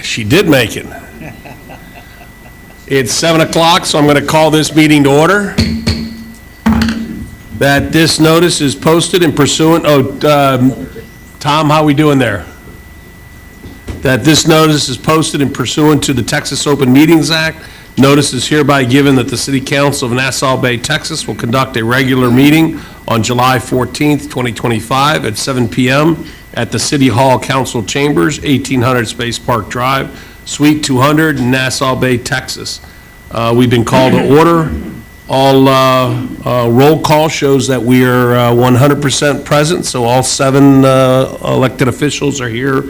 She did make it. It's 7 o'clock, so I'm going to call this meeting to order. That this notice is posted in pursuant, Tom, how we doing there? That this notice is posted in pursuant to the Texas Open Meetings Act. Notice is hereby given that the City Council of Nassau Bay, Texas will conduct a regular meeting on July 14th, 2025 at 7 p.m. at the City Hall Council Chambers, 1800 Space Park Drive, Suite 200, Nassau Bay, Texas. We've been called to order. All roll call shows that we are 100% present, so all 7 elected officials are here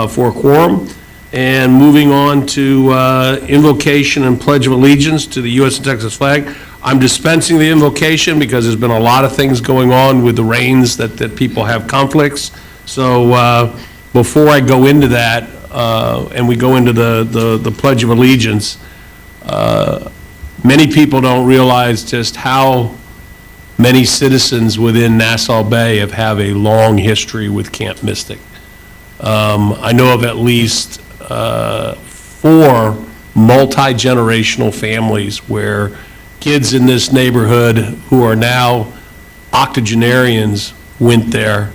for a quorum. And moving on to invocation and Pledge of Allegiance to the U.S. and Texas flag. I'm dispensing the invocation because there's been a lot of things going on with the rains that people have conflicts. So before I go into that, and we go into the Pledge of Allegiance, many people don't realize just how many citizens within Nassau Bay have a long history with Camp Mystic. I know of at least 4 multi-generational families where kids in this neighborhood who are now octogenarians went there.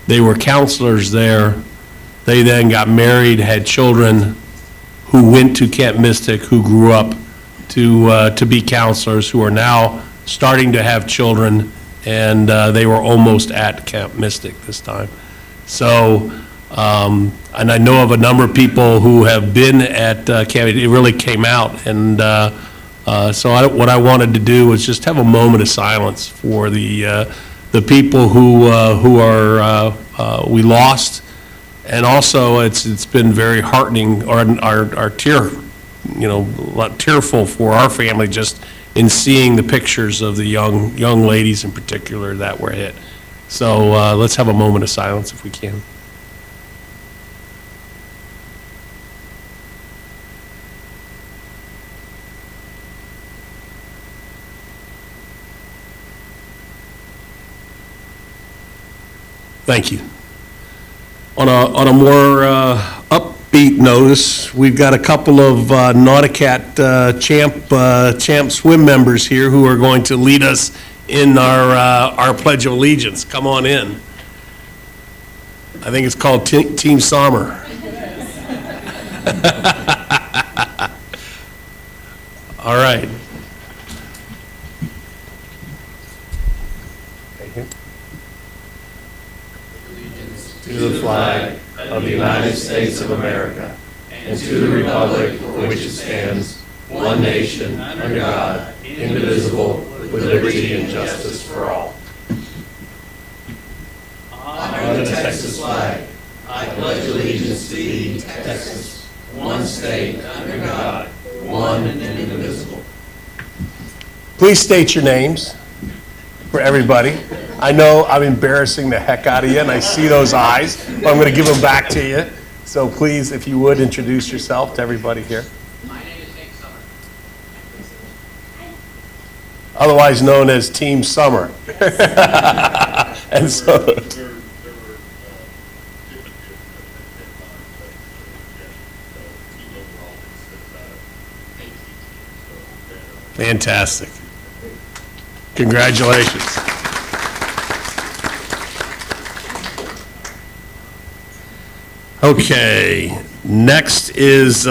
They were counselors there. They then got married, had children who went to Camp Mystic, who grew up to be counselors, who are now starting to have children, and they were almost at Camp Mystic this time. So, and I know of a number of people who have been at Camp. It really came out, and so what I wanted to do was just have a moment of silence for the people who are we lost, and also it's been very heartening, or tearful for our family just in seeing the pictures of the young ladies in particular that were hit. So let's have a moment of silence if we can. Thank you. On a more upbeat notice, we've got a couple of Nauticat champ swim members here who are going to lead us in our Pledge of Allegiance. Come on in. I think it's called Team Sommer. All right. To the flag of the United States of America, and to the republic for which it stands, one nation, under God, indivisible, with liberty and justice for all. Honor the Texas flag. I pledge allegiance to thee, Texas, one state, under God, one and indivisible. Please state your names for everybody. I know I'm embarrassing the heck out of you, and I see those eyes, but I'm going to give them back to you. So please, if you would, introduce yourself to everybody here. My name is Team Summer. Otherwise known as Team Summer. And so, fantastic. Congratulations. Okay, next is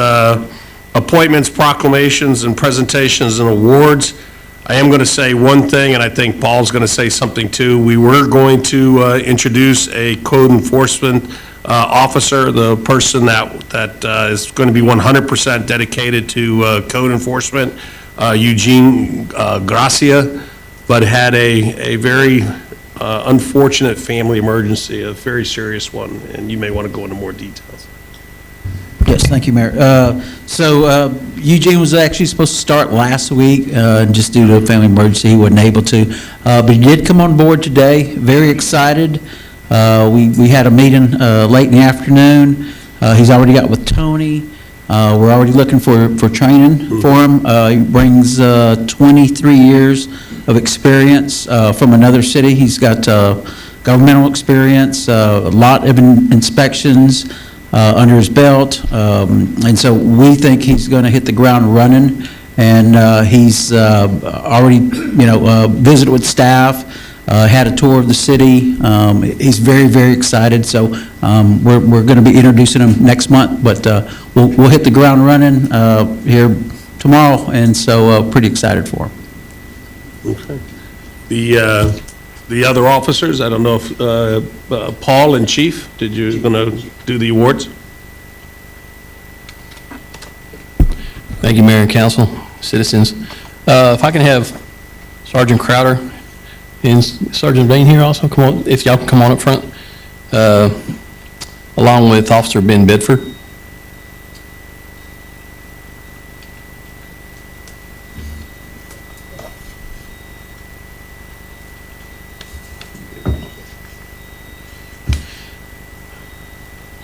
appointments, proclamations, and presentations and awards. I am going to say one thing, and I think Paul's going to say something too. We were going to introduce a code enforcement officer, the person that is going to be 100% dedicated to code enforcement, Eugene Gracia, but had a very unfortunate family emergency, a very serious one, and you may want to go into more details. Yes, thank you, Mayor. So Eugene was actually supposed to start last week, just due to a family emergency, he wasn't able to. But he did come on board today, very excited. We had a meeting late in the afternoon. He's already got with Tony. We're already looking for training for him. He brings 23 years of experience from another city. He's got governmental experience, a lot of inspections, under his belt. And so we think he's going to hit the ground running. And he's already, visited with staff, had a tour of the city. He's very, very excited. So we're going to be introducing him next month, but we'll hit the ground running here tomorrow, and so pretty excited for him. Okay. The other officers, I don't know if, Paul and Chief, did you going to do the awards? Thank you, Mayor and Council, citizens. If I can have Sergeant Crowder and Sergeant Bain here also, come on, if y'all can come on up front, along with Officer Ben Bedford.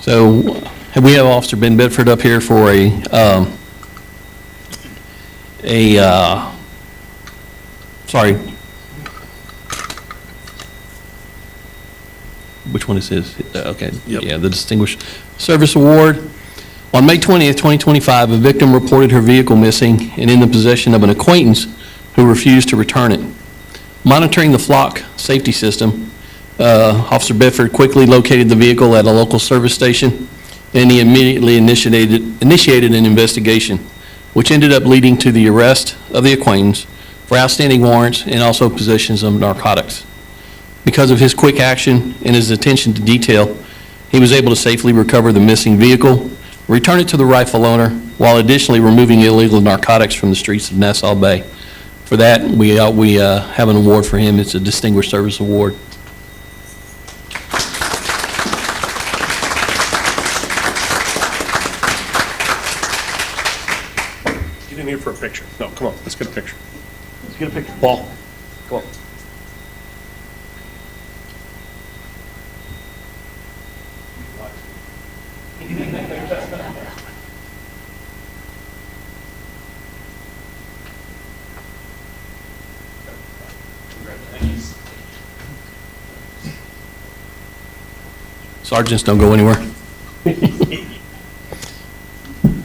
So we have Officer Ben Bedford up here for sorry. Which one is his? Okay, Yep. yeah, the Distinguished Service Award. On May 20th, 2025, a victim reported her vehicle missing and in the possession of an acquaintance who refused to return it. Monitoring the flock safety system, Officer Bedford quickly located the vehicle at a local service station, and he immediately initiated an investigation, which ended up leading to the arrest of the acquaintance for outstanding warrants and also possessions of narcotics. Because of his quick action and his attention to detail, he was able to safely recover the missing vehicle, return it to the rightful owner, while additionally removing illegal narcotics from the streets of Nassau Bay. For that, we have an award for him. It's a Distinguished Service Award. Get in here for a picture. No, come on, let's get a picture. Let's get a picture. Paul, come on. Sergeants, don't go anywhere.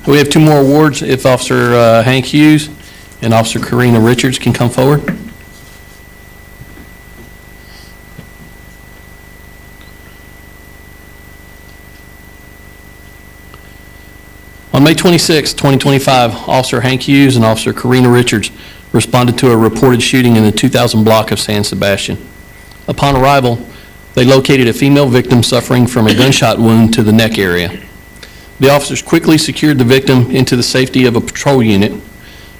We have two more awards. If Officer Hank Hughes and Officer Karina Richards can come forward. On May 26, 2025, Officer Hank Hughes and Officer Karina Richards responded to a reported shooting in the 2000 block of San Sebastian. Upon arrival, they located a female victim suffering from a gunshot wound to the neck area. The officers quickly secured the victim into the safety of a patrol unit.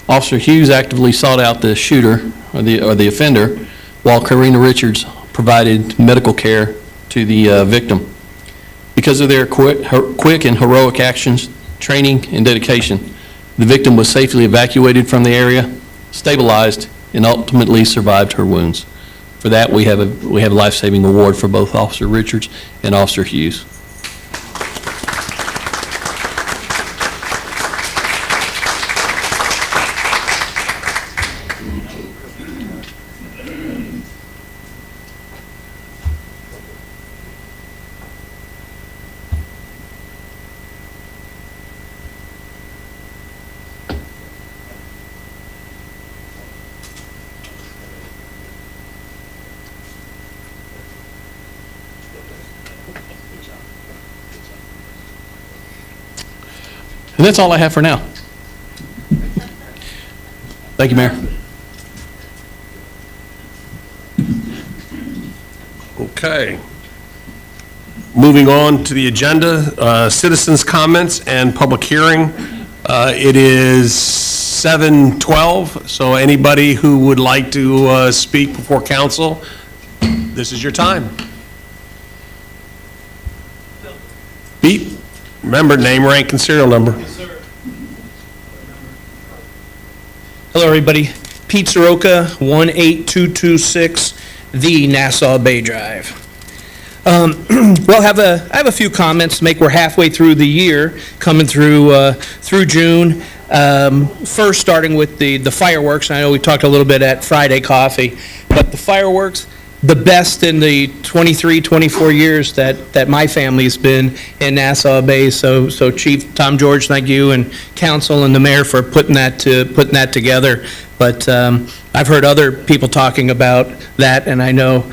Officer Hughes actively sought out the shooter, or the offender, while Karina Richards provided medical care to the victim. Because of their quick and heroic actions, training, and dedication, the victim was safely evacuated from the area, stabilized, and ultimately survived her wounds. For that, we have a life-saving award for both Officer Richards and Officer Hughes. And that's all I have for now. Thank you, Mayor. Okay. Moving on to the agenda, citizens' comments and public hearing. It is 7:12, so anybody who would like to speak before council, this is your time. Pete, remember, name, rank, and serial number. Hello, everybody. Pete Soroka, 18226, the Nassau Bay Drive. Well, I have a few comments to make. We're halfway through the year, coming through June. First, starting with the fireworks. I know we talked a little bit at Friday Coffee, but the fireworks, the best in the 23, 24 years that my family's been in Nassau Bay. So Chief Tom George, thank you, and council and the mayor for putting that together. But I've heard other people talking about that, and I know,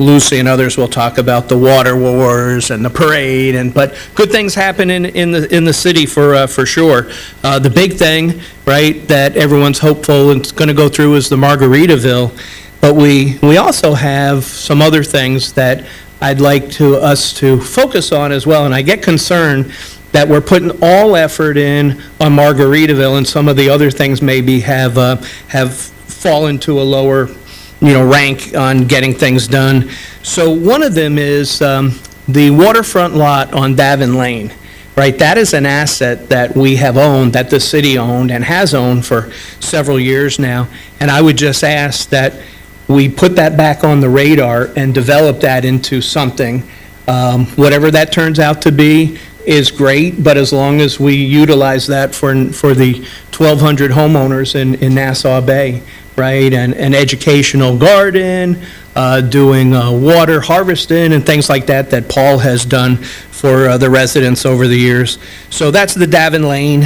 Lucy and others will talk about the water wars and the parade, but good things happen in the city for sure. The big thing, right, that everyone's hopeful and going to go through is the Margaritaville. But we also have some other things that I'd like us to focus on as well, and I get concerned that we're putting all effort in on Margaritaville, and some of the other things maybe have fallen to a lower, rank on getting things done. So one of them is the waterfront lot on Davin Lane. Right, that is an asset that we have owned, that the city owned and has owned for several years now, and I would just ask that we put that back on the radar and develop that into something. Whatever that turns out to be is great, but as long as we utilize that for the 1,200 homeowners in Nassau Bay, right, and an educational garden, doing water harvesting and things like that Paul has done for the residents over the years. So that's the Davin Lane.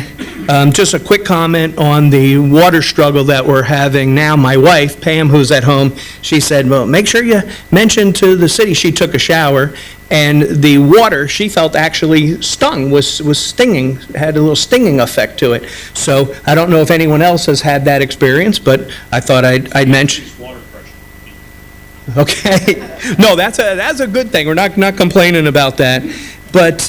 Just a quick comment on the water struggle that we're having now. My wife, Pam, who's at home, she said, well, make sure you mention to the city. She took a shower, and the water, she felt actually stung, was stinging, had a little stinging effect to it. So I don't know if anyone else has had that experience, but I thought I'd mention. Okay. No, that's a good thing. We're not complaining about that. But,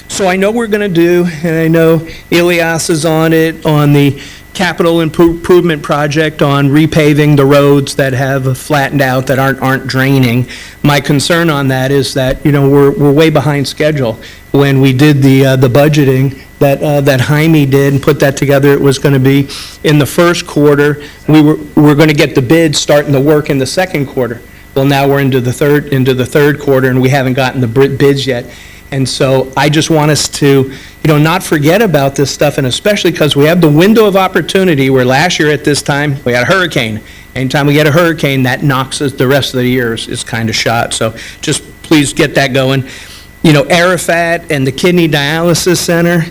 so I know we're going to do, and I know Elias is on it, on the capital improvement project on repaving the roads that have flattened out, that aren't draining. My concern on that is that, we're way behind schedule. When we did the budgeting that Jaime did and put that together, it was going to be in the first quarter. We're going to get the bids starting the work in the second quarter. Well, now we're into the third quarter, and we haven't gotten the bids yet. And so I just want us to, not forget about this stuff, and especially because we have the window of opportunity where last year at this time, we had a hurricane. Anytime we get a hurricane, that knocks us, the rest of the year is kind of shot. So just please get that going. Arafat and the kidney dialysis center,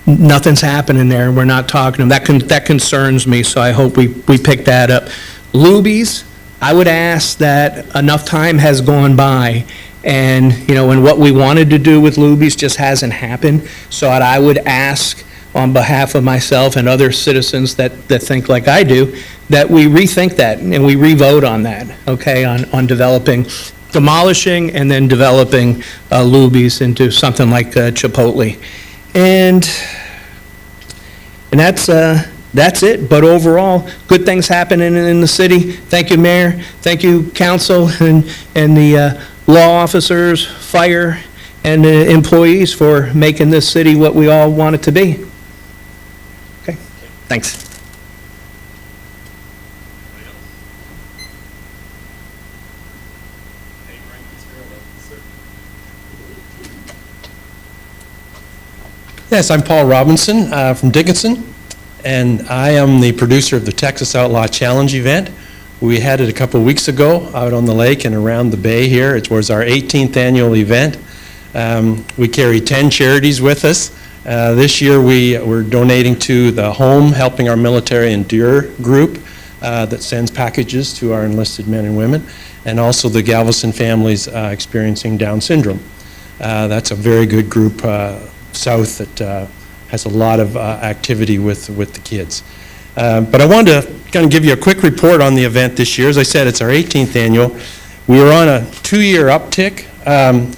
nothing's happening there, and we're not talking. That concerns me, so I hope we pick that up. Lubies, I would ask that enough time has gone by, and, and what we wanted to do with Lubies just hasn't happened. So I would ask, on behalf of myself and other citizens that think like I do, that we rethink that and we re-vote on that, okay, on demolishing and then developing Lubies into something like Chipotle. And that's it. But overall, good things happening in the city. Thank you, Mayor. Thank you, Council, and the law officers, fire, and employees for making this city what we all want it to be. Okay, thanks. Yes, I'm Paul Robinson from Dickinson, and I am the producer of the Texas Outlaw Challenge event. We had it a couple weeks ago out on the lake and around the bay here. It was our 18th annual event. We carry 10 charities with us. This year we're donating to the Home Helping Our Military Endure group that sends packages to our enlisted men and women, and also the Galveston families experiencing Down syndrome. That's a very good group south that has a lot of activity with the kids. But I wanted to kind of give you a quick report on the event this year. As I said, it's our 18th annual. We were on a 2-year uptick.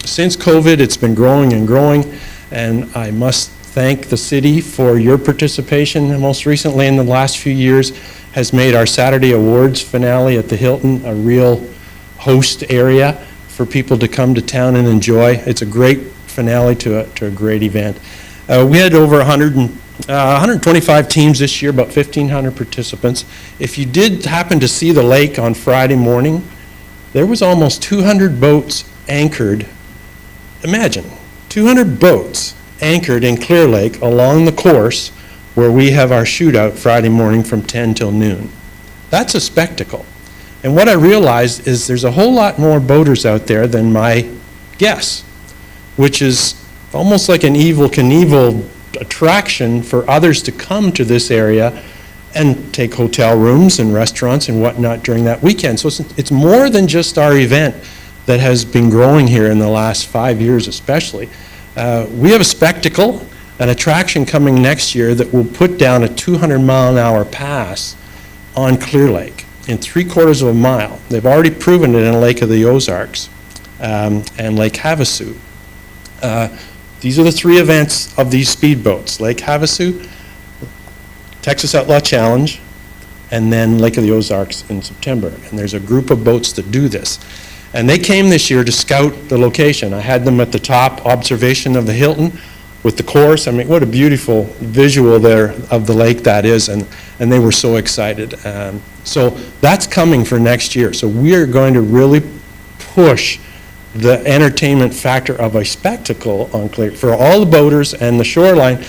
Since COVID, it's been growing and growing, and I must thank the city for your participation. And most recently, in the last few years, has made our Saturday Awards finale at the Hilton a real host area for people to come to town and enjoy. It's a great finale to a great event. We had over 125 teams this year, about 1,500 participants. If you did happen to see the lake on Friday morning, there was almost 200 boats anchored. Imagine, 200 boats anchored in Clear Lake along the course where we have our shootout Friday morning from 10 till noon. That's a spectacle. And what I realized is there's a whole lot more boaters out there than my guess, which is almost like an Evel Knievel attraction for others to come to this area and take hotel rooms and restaurants and whatnot during that weekend. So it's more than just our event that has been growing here in the last 5 years especially. We have a spectacle, an attraction coming next year that will put down a 200-mile-an-hour pass on Clear Lake in 3/4 of a mile. They've already proven it in Lake of the Ozarks and Lake Havasu. These are the 3 events of these speedboats: Lake Havasu, Texas Outlaw Challenge, and then Lake of the Ozarks in September. And there's a group of boats that do this. And they came this year to scout the location. I had them at the top observation of the Hilton with the course. I mean, what a beautiful visual there of the lake that is, and they were so excited. So that's coming for next year. So we are going to really push the entertainment factor of a spectacle on Clear for all the boaters and the shoreline.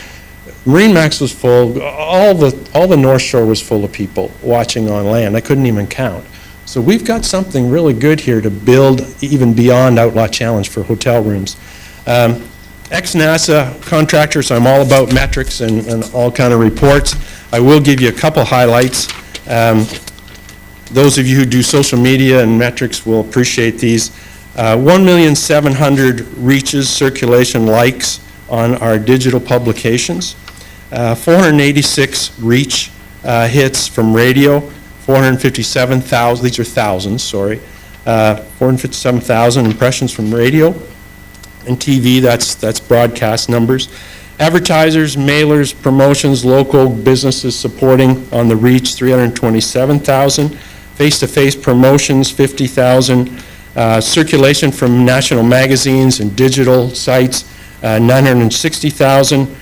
MarineMax was full. All the North Shore was full of people watching on land. I couldn't even count. So we've got something really good here to build even beyond Outlaw Challenge for hotel rooms. Ex-NASA contractor, so I'm all about metrics and all kind of reports. I will give you a couple highlights. Those of you who do social media and metrics will appreciate these. 1,700,000 reaches, circulation likes on our digital publications. 486 reach hits from radio. 457,000, these are thousands, sorry. 457,000 impressions from radio and TV, that's broadcast numbers. Advertisers, mailers, promotions, local businesses supporting on the reach, 327,000. Face-to-face promotions, 50,000. Circulation from national magazines and digital sites, 960,000.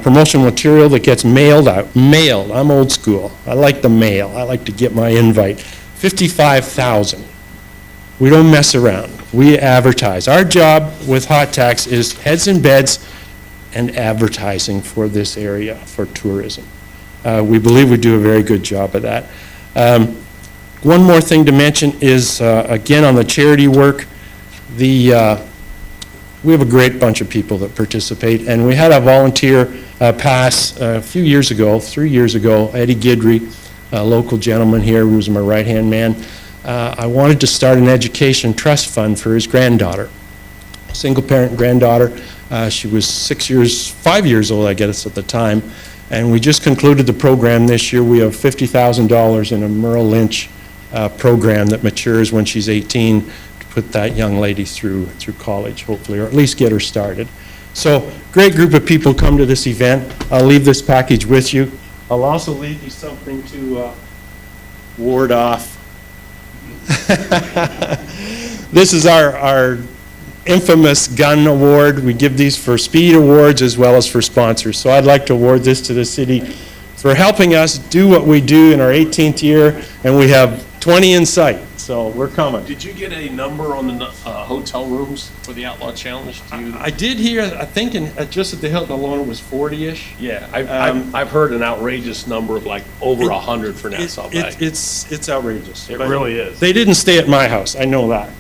Promotional material that gets mailed out. Mailed, I'm old school. I like the mail. I like to get my invite. 55,000. We don't mess around. We advertise. Our job with Hot Tax is heads in beds and advertising for this area, for tourism. We believe we do a very good job of that. One more thing to mention is, again, on the charity work, we have a great bunch of people that participate, and we had a volunteer pass a few years ago, 3 years ago, Eddie Guidry, a local gentleman here who was my right-hand man. I wanted to start an education trust fund for his granddaughter, single-parent granddaughter. She was 5 years old, I guess, at the time, and we just concluded the program this year. We have $50,000 in a Merrill Lynch program that matures when she's 18, put that young lady through college, hopefully, or at least get her started. So, great group of people come to this event. I'll leave this package with you. I'll also leave you something to ward off. This is our infamous gun award. We give these for speed awards as well as for sponsors. So I'd like to award this to the city for helping us do what we do in our 18th year, and we have 20 in sight. So we're coming. Did you get a number on the hotel rooms for the Outlaw Challenge? I did hear, I think just at the Hilton alone it was 40-ish. Yeah, I've heard an outrageous number of like over 100 for Nassau Bay. It's outrageous. It But really is. They didn't stay at my house, I know that.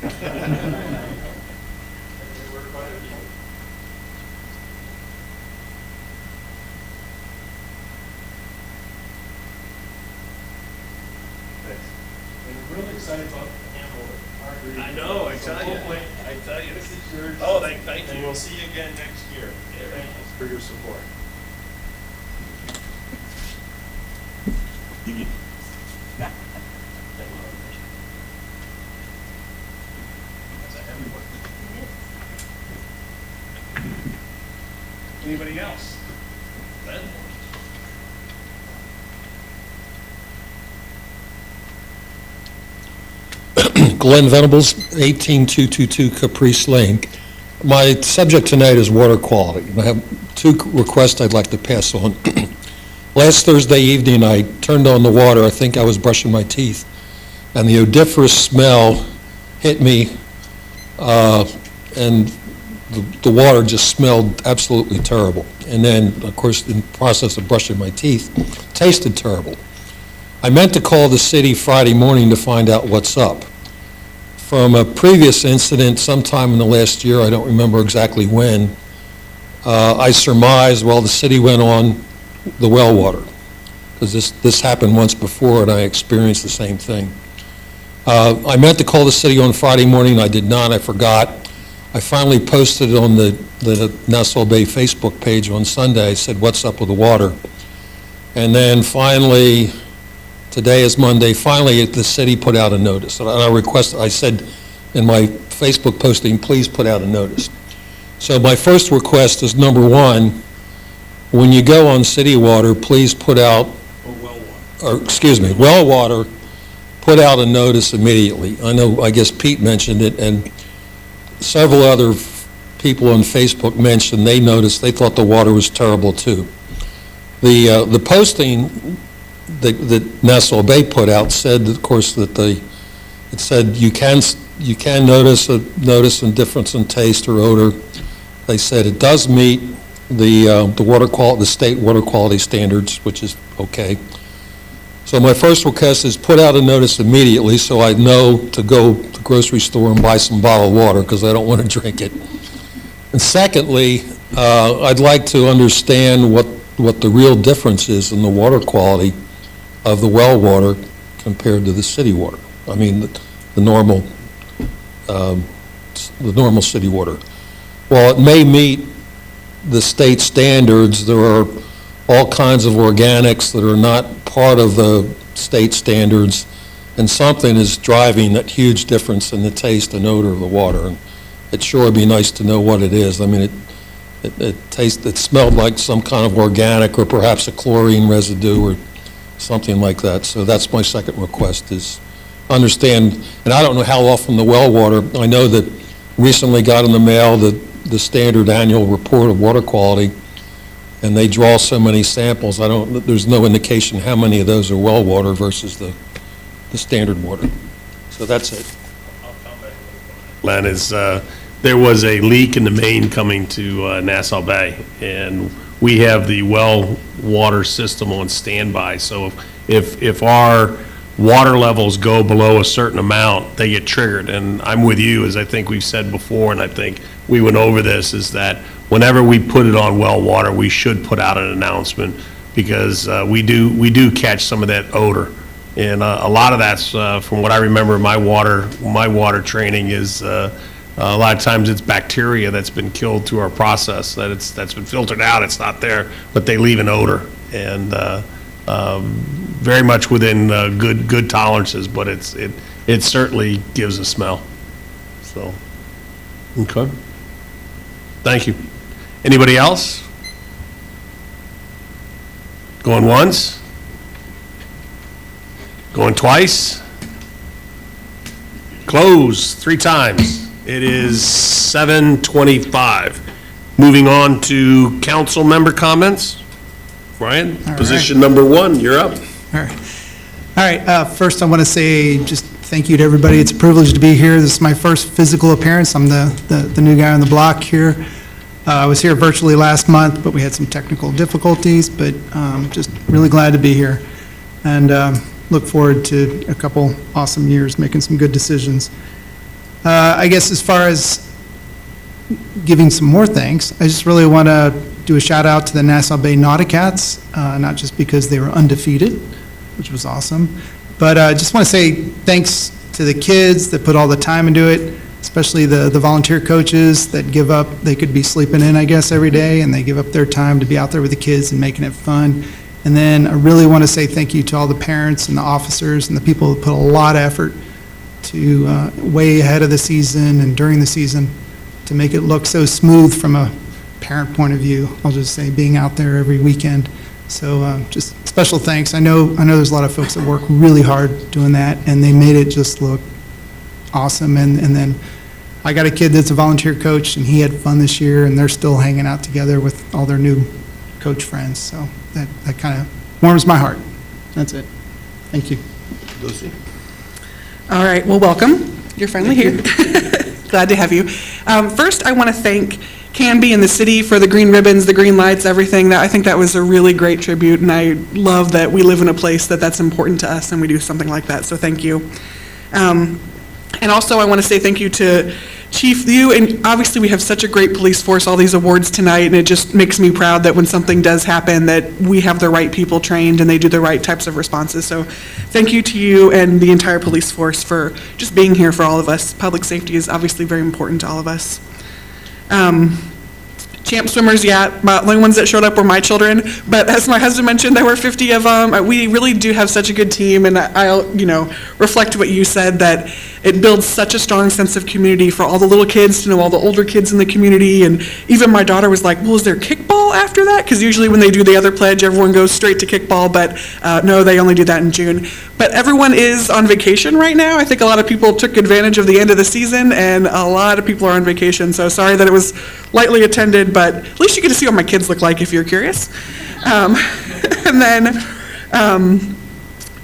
Really excited about the I know, I tell you. This is yours. Oh, thank And you. we'll see you again next year. Thank you for your support. Anybody else? Ben? Glenn Venables, 18222 Caprice Lane. My subject tonight is water quality. I have two requests I'd like to pass on. Last Thursday evening, I turned on the water. I think I was brushing my teeth, and the odoriferous smell hit me, and the water just smelled absolutely terrible. And then, of course, in the process of brushing my teeth, tasted terrible. I meant to call the city Friday morning to find out what's up. From a previous incident sometime in the last year, I don't remember exactly when, I surmised, well, the city went on the well water, because this happened once before, and I experienced the same thing. I meant to call the city on Friday morning, I did not, I forgot. I finally posted it on the Nassau Bay Facebook page on Sunday. I said, what's up with the water? And then finally, today is Monday, finally the city put out a notice. And I said in my Facebook posting, please put out a notice. So my first request is, number one, when you go on city water, please put out, well water, put out a notice immediately. I guess Pete mentioned it, and several other people on Facebook mentioned they noticed, they thought the water was terrible too. The posting that Nassau Bay put out said, of course, that it said you can notice a difference in taste or odor. They said it does meet the state water quality standards, which is okay. So my first request is put out a notice immediately so I know to go to the grocery store and buy some bottled water, because I don't want to drink it. And secondly, I'd like to understand what the real difference is in the water quality of the well water compared to the city water. I mean, the normal city water. While it may meet the state standards, there are all kinds of organics that are not part of the state standards, and something is driving that huge difference in the taste and odor of the water. And it sure would be nice to know what it is. I mean, it smelled like some kind of organic, or perhaps a chlorine residue or something like that. So that's my second request, is understand, and I don't know how often the well water, I know that recently got in the mail the standard annual report of water quality, and they draw so many samples, there's no indication how many of those are well water versus the standard water. So that's it. Len, there was a leak in the main coming to Nassau Bay, and we have the well water system on standby. So if our water levels go below a certain amount, they get triggered. And I'm with you, as I think we've said before, and I think we went over this, is that whenever we put it on well water, we should put out an announcement, because we do catch some of that odor. And a lot of that's, from what I remember, my water training is, a lot of times it's bacteria that's been killed through our process, that's been filtered out, it's not there, but they leave an odor. And very much within good tolerances, but it certainly gives a smell. So, okay. Thank you. Anybody else? Going once? Going twice? Close 3 times. It is 7:25. Moving on to council member comments. Brian, All position number 1, you're up. All right. First, I want to say just thank you to everybody. It's a privilege to be here. This is my first physical appearance. I'm the new guy on the block here. I was here virtually last month, but we had some technical difficulties, but just really glad to be here. And look forward to a couple awesome years making some good decisions. I guess as far as giving some more thanks, I just really want to do a shout out to the Nassau Bay Nauticats, not just because they were undefeated, which was awesome, but I just want to say thanks to the kids that put all the time into it, especially the volunteer coaches that give up. They could be sleeping in, I guess, every day, and they give up their time to be out there with the kids and making it fun. And then I really want to say thank you to all the parents and the officers and the people that put a lot of effort to way ahead of the season and during the season to make it look so smooth from a parent point of view. I'll just say, being out there every weekend. So just special thanks. I know there's a lot of folks that work really hard doing that, and they made it just look awesome. And then I got a kid that's a volunteer coach, and he had fun this year, and they're still hanging out together with all their new coach friends. So that kind of warms my heart. That's it. Thank you. Lucy. All right, well, welcome. You're finally here. Glad to have you. First, I want to thank can be in the city for the green ribbons, the green lights, everything. I think that was a really great tribute, and I love that we live in a place that's important to us and we do something like that, so thank you. And also, I want to say thank you to Chief, you, and obviously we have such a great police force, all these awards tonight, and it just makes me proud that when something does happen, that we have the right people trained and they do the right types of responses. So thank you to you and the entire police force for just being here for all of us. Public safety is obviously very important to all of us. Champ swimmers, yeah, the only ones that showed up were my children, but as my husband mentioned, there were 50 of them. We really do have such a good team, and I'll, reflect what you said, that it builds such a strong sense of community for all the little kids to know all the older kids in the community, and even my daughter was like, well, is there kickball after that? Because usually when they do the other pledge, everyone goes straight to kickball, but no, they only do that in June. But everyone is on vacation right now. I think a lot of people took advantage of the end of the season, and a lot of people are on vacation, so sorry that it was lightly attended, but at least you get to see what my kids look like if you're curious. And then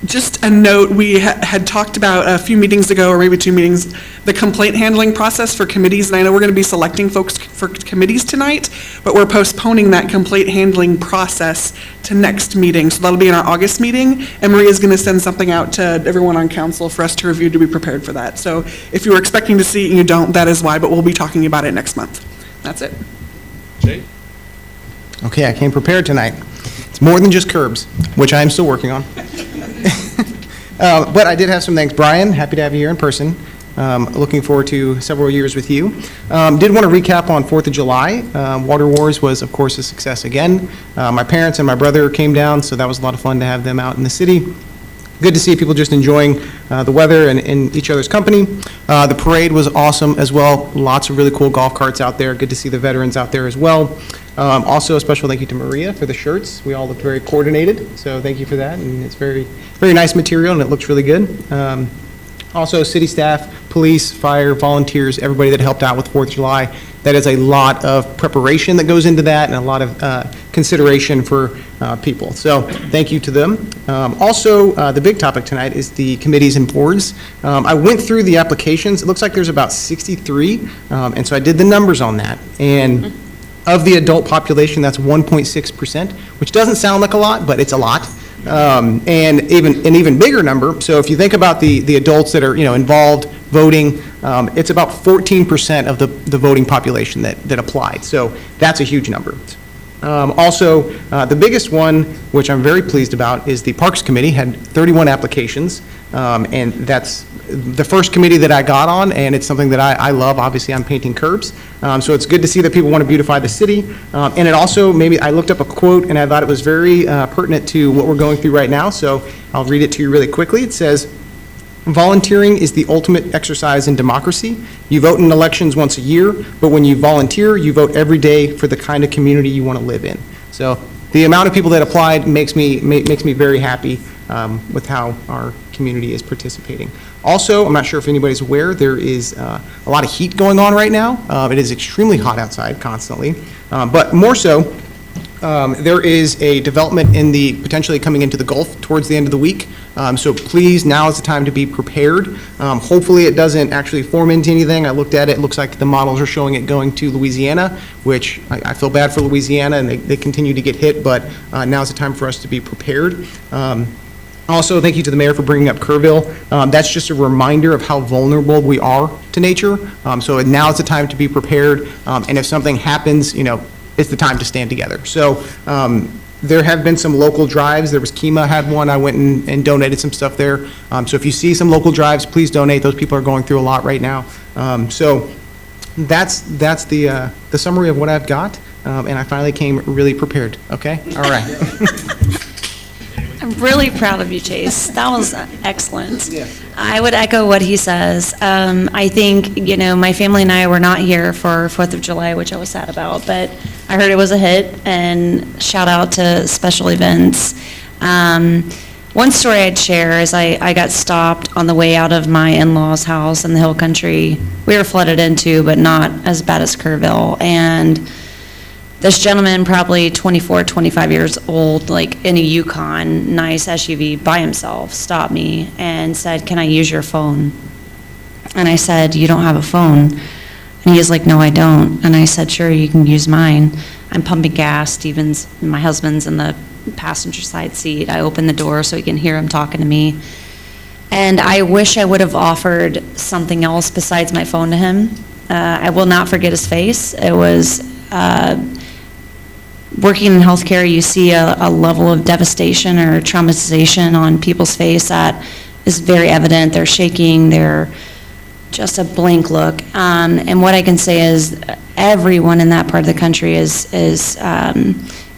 just a note, we had talked about a few meetings ago, or maybe 2 meetings, the complaint handling process for committees, and I know we're going to be selecting folks for committees tonight, but we're postponing that complaint handling process to next meeting, so that'll be in our August meeting, and Maria's going to send something out to everyone on council for us to review to be prepared for that. So if you were expecting to see it and you don't, that is why, but we'll be talking about it next month. That's it. Jay? Okay, I came prepared tonight. It's more than just curbs, which I'm still working on. But I did have some things. Brian, happy to have you here in person. Looking forward to several years with you. Did want to recap on 4th of July. Water Wars was, of course, a success again. My parents and my brother came down, so that was a lot of fun to have them out in the city. Good to see people just enjoying the weather and each other's company. The parade was awesome as well. Lots of really cool golf carts out there. Good to see the veterans out there as well. Also, a special thank you to Maria for the shirts. We all look very coordinated, so thank you for that. And it's very, very nice material, and it looks really good. Also, city staff, police, fire, volunteers, everybody that helped out with 4th of July. That is a lot of preparation that goes into that and a lot of consideration for people. So thank you to them. Also, the big topic tonight is the committees and boards. I went through the applications. It looks like there's about 63, and so I did the numbers on that. And of the adult population, that's 1.6%, which doesn't sound like a lot, but it's a lot. And even an even bigger number. So if you think about the adults that are involved voting, it's about 14% of the voting population that applied. So that's a huge number. Also, the biggest one, which I'm very pleased about, is the Parks Committee had 31 applications, and that's the first committee that I got on, and it's something that I love. Obviously, I'm painting curbs, so it's good to see that people want to beautify the city. And it also, maybe I looked up a quote, and I thought it was very pertinent to what we're going through right now, so I'll read it to you really quickly. It says, "Volunteering is the ultimate exercise in democracy. You vote in elections once a year, but when you volunteer, you vote every day for the kind of community you want to live in." So the amount of people that applied makes me very happy with how our community is participating. Also, I'm not sure if anybody's aware, there is a lot of heat going on right now. It is extremely hot outside constantly, but more so, there is a development in the potentially coming into the Gulf towards the end of the week. So please, now is the time to be prepared. Hopefully it doesn't actually form into anything. I looked at it, it looks like the models are showing it going to Louisiana, which I feel bad for Louisiana, and they continue to get hit, but now's the time for us to be prepared. Also, thank you to the mayor for bringing up Kerrville. That's just a reminder of how vulnerable we are to nature. So now is the time to be prepared, and if something happens, it's the time to stand together. So there have been some local drives. There was Kemah had one. I went and donated some stuff there. So if you see some local drives, please donate. Those people are going through a lot right now. So that's the summary of what I've got, and I finally came really prepared. Okay? All right. I'm really proud of you, Chase. That was excellent. I would echo what he says. I think, my family and I were not here for 4th of July, which I was sad about, but I heard it was a hit, and shout out to special events. One story I'd share is I got stopped on the way out of my in-laws' house in the hill country. We were flooded into, but not as bad as Kerrville, and this gentleman, probably 24, 25 years old, like in a Yukon, nice SUV, by himself, stopped me and said, "Can I use your phone?" And I said, "You don't have a phone." And he's like, no, I don't. And I said, sure, you can use mine. I'm pumping gas. My husband's in the passenger side seat. I open the door so he can hear him talking to me. And I wish I would have offered something else besides my phone to him. I will not forget his face. It was, working in healthcare, you see a level of devastation or traumatization on people's face that is very evident. They're shaking, they're just a blank look. And what I can say is everyone in that part of the country is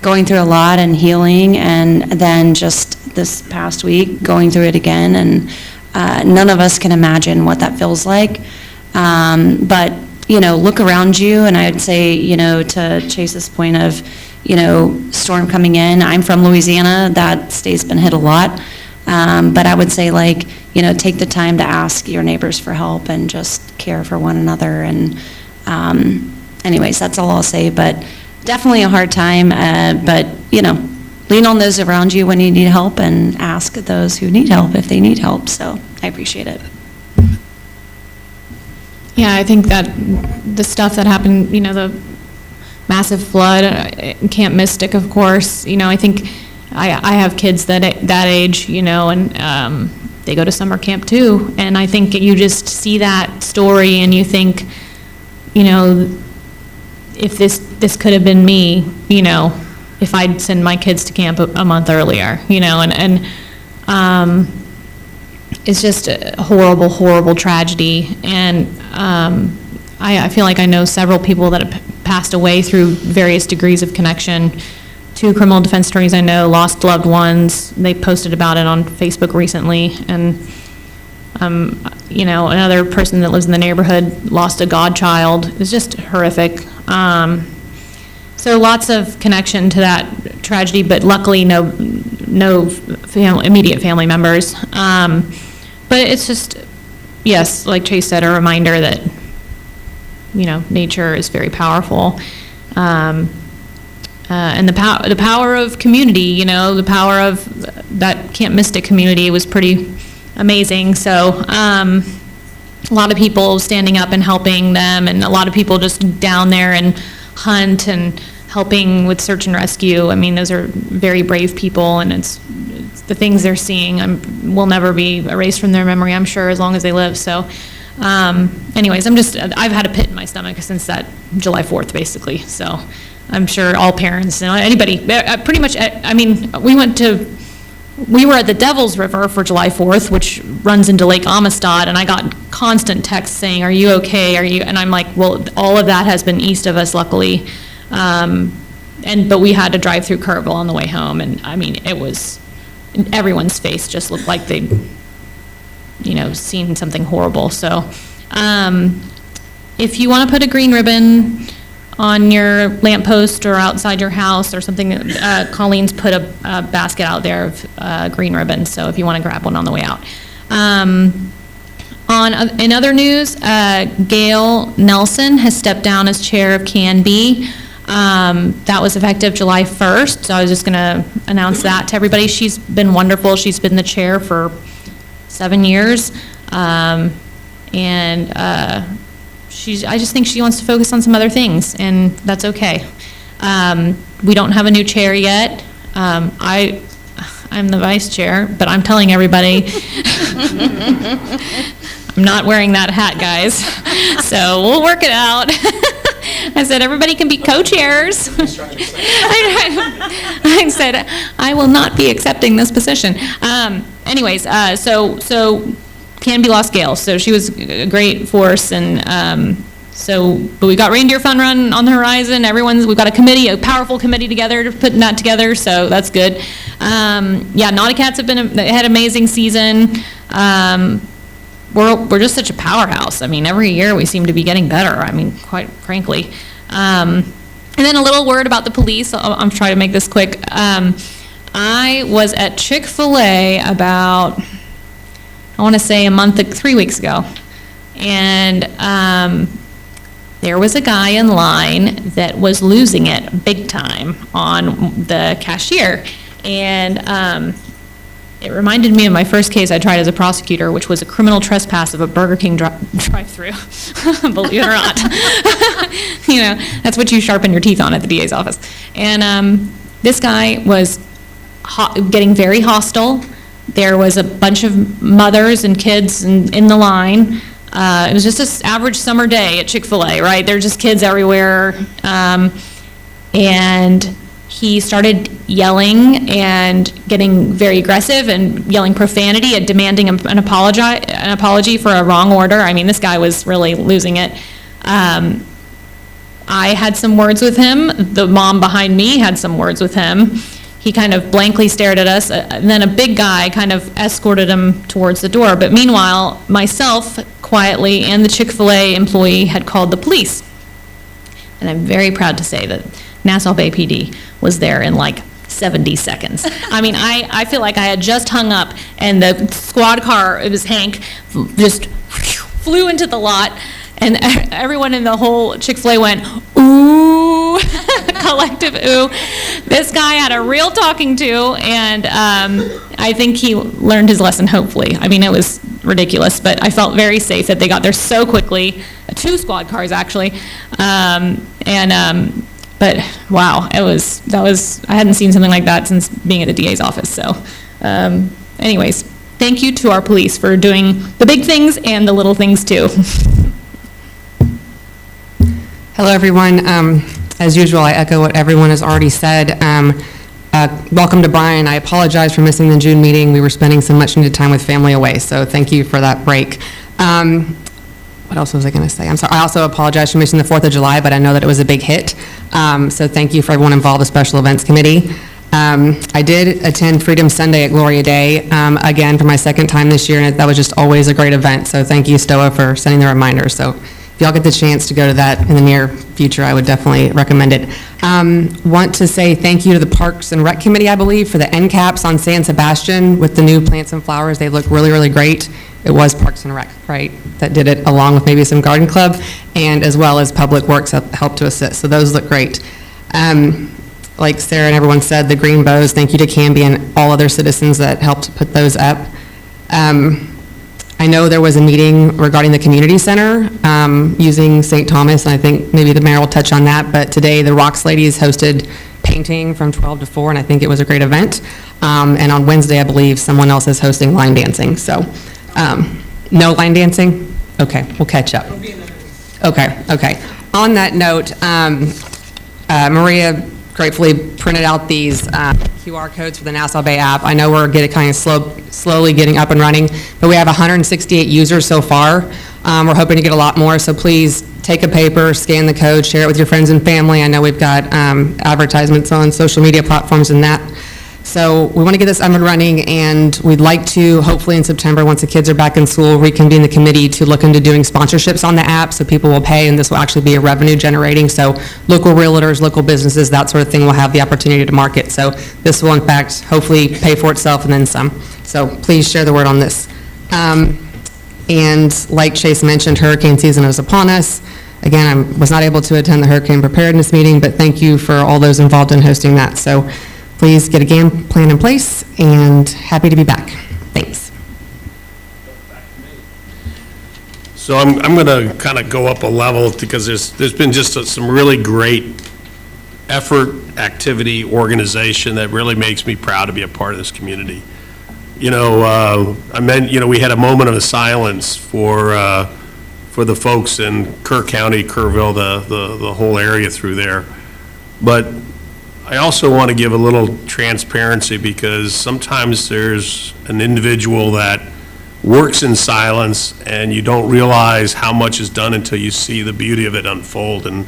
going through a lot and healing, and then just this past week, going through it again, and none of us can imagine what that feels like. But, look around you, and I would say, to Chase's point of, storm coming in, I'm from Louisiana, that state's been hit a lot. But I would say, take the time to ask your neighbors for help and just care for one another. And anyways, that's all I'll say. But definitely a hard time. But, lean on those around you when you need help and ask those who need help if they need help. So I appreciate it. Yeah, I think that the stuff that happened, the massive flood, Camp Mystic, of course, I think I have kids that age, and they go to summer camp too. And I think you just see that story and you think, if this could have been me, if I'd send my kids to camp a month earlier, and it's just a horrible, horrible tragedy. And I feel like I know several people that have passed away through various degrees of connection. 2 criminal defense attorneys I know lost loved ones. They posted about it on Facebook recently. And, another person that lives in the neighborhood lost a godchild. It's just horrific. So lots of connection to that tragedy, but luckily no immediate family members. But it's just, yes, like Chase said, a reminder that, nature is very powerful. And the power of community, the power of that Camp Mystic community was pretty amazing. So a lot of people standing up and helping them, and a lot of people just down there and hunt and helping with search and rescue. I mean, those are very brave people, and it's the things they're seeing will never be erased from their memory, I'm sure, as long as they live. So anyways, I've had a pit in my stomach since that July 4th, basically. So I'm sure all parents, anybody, pretty much, we were at the Devil's River for July 4th, which runs into Lake Amistad, and I got constant texts saying, are you okay? And I'm like, well, all of that has been east of us, luckily. But we had to drive through Kerrville on the way home, and it was, everyone's face just looked like they'd, seen something horrible. So if you want to put a green ribbon on your lamppost or outside your house or something, Colleen's put a basket out there of green ribbons, so if you want to grab one on the way out. In other news, Gail Nelson has stepped down as chair of CAN-B. That was effective July 1st, so I was just going to announce that to everybody. She's been wonderful. She's been the chair for 7 years, I just think she wants to focus on some other things, and that's okay. We don't have a new chair yet. I'm the vice chair, but I'm telling everybody, I'm not wearing that hat, guys. So we'll work it out. I said, everybody can be co-chairs. I said, I will not be accepting this position. Anyways, so CAN-B lost Gail, so she was a great force, and but we got Reindeer Fun Run on the horizon. We've got a powerful committee together to putting that together, so that's good. Naughty Cats they had an amazing season. We're just such a powerhouse. Every year we seem to be getting better, quite frankly. And then a little word about the police. I'm trying to make this quick. I was at Chick-fil-A about, I want to say 3 weeks ago, and there was a guy in line that was losing it big time on the cashier, and it reminded me of my first case I tried as a prosecutor, which was a criminal trespass of a Burger King drive-through, believe it or not. You know, that's what you sharpen your teeth on at the DA's office. And this guy was getting very hostile. There was a bunch of mothers and kids in the line. It was just an average summer day at Chick-fil-A, right? There are just kids everywhere. And he started yelling and getting very aggressive and yelling profanity and demanding an apology for a wrong order. I mean, this guy was really losing it. I had some words with him. The mom behind me had some words with him. He kind of blankly stared at us, and then a big guy kind of escorted him towards the door. But meanwhile, myself, quietly, and the Chick-fil-A employee had called the police. And I'm very proud to say that Nassau Bay PD was there in like 70 seconds. I mean, I feel like I had just hung up, and the squad car, it was Hank, just flew into the lot, and everyone in the whole Chick-fil-A went, ooh, collective ooh. This guy had a real talking to, and I think he learned his lesson, hopefully. I mean, it was ridiculous, but I felt very safe that they got there so quickly, 2 squad cars, actually. But wow, I hadn't seen something like that since being at the DA's office. So anyways, thank you to our police for doing the big things and the little things too. Hello, everyone. As usual, I echo what everyone has already said. Welcome to Brian. I apologize for missing the June meeting. We were spending so much needed time with family away, so thank you for that break. What else was I going to say? I'm sorry. I also apologize for missing the 4th of July, but I know that it was a big hit. So thank you for everyone involved, the Special Events Committee. I did attend Freedom Sunday at Gloria Day, again, for my 2nd time this year, and that was just always a great event. So thank you, Stoa, for sending the reminder. So if y'all get the chance to go to that in the near future, I would definitely recommend it. Want to say thank you to the Parks and Rec Committee, I believe, for the end caps on San Sebastian with the new plants and flowers. They look really, really great. It was Parks and Rec, right, that did it, along with maybe some garden club, and as well as Public Works helped to assist. So those look great. Like Sarah and everyone said, the green bows, thank you to Canby and all other citizens that helped put those up. I know there was a meeting regarding the community center using St. Thomas, and I think maybe the mayor will touch on that, but today the Rocks Ladies hosted painting from 12 to 4, and I think it was a great event. And on Wednesday, I believe, someone else is hosting line dancing, so no line dancing? Okay, we'll catch up. Okay. On that note, Maria gratefully printed out these QR codes for the Nassau Bay app. I know we're kind of slowly getting up and running, but we have 168 users so far. We're hoping to get a lot more, so please take a paper, scan the code, share it with your friends and family. I know we've got advertisements on social media platforms and that. So we want to get this up and running, and we'd like to, hopefully in September, once the kids are back in school, reconvene the committee to look into doing sponsorships on the app, so people will pay, and this will actually be a revenue generating. So local realtors, local businesses, that sort of thing will have the opportunity to market. So this will, in fact, hopefully pay for itself and then some. So please share the word on this. And like Chase mentioned, hurricane season is upon us. Again, I was not able to attend the hurricane preparedness meeting, but thank you for all those involved in hosting that. So please get a game plan in place, and happy to be back. Thanks. So I'm going to kind of go up a level because there's been just some really great effort, activity, organization that really makes me proud to be a part of this community. We had a moment of silence for the folks in Kerr County, Kerrville, the whole area through there. But I also want to give a little transparency because sometimes there's an individual that works in silence and you don't realize how much is done until you see the beauty of it unfold. And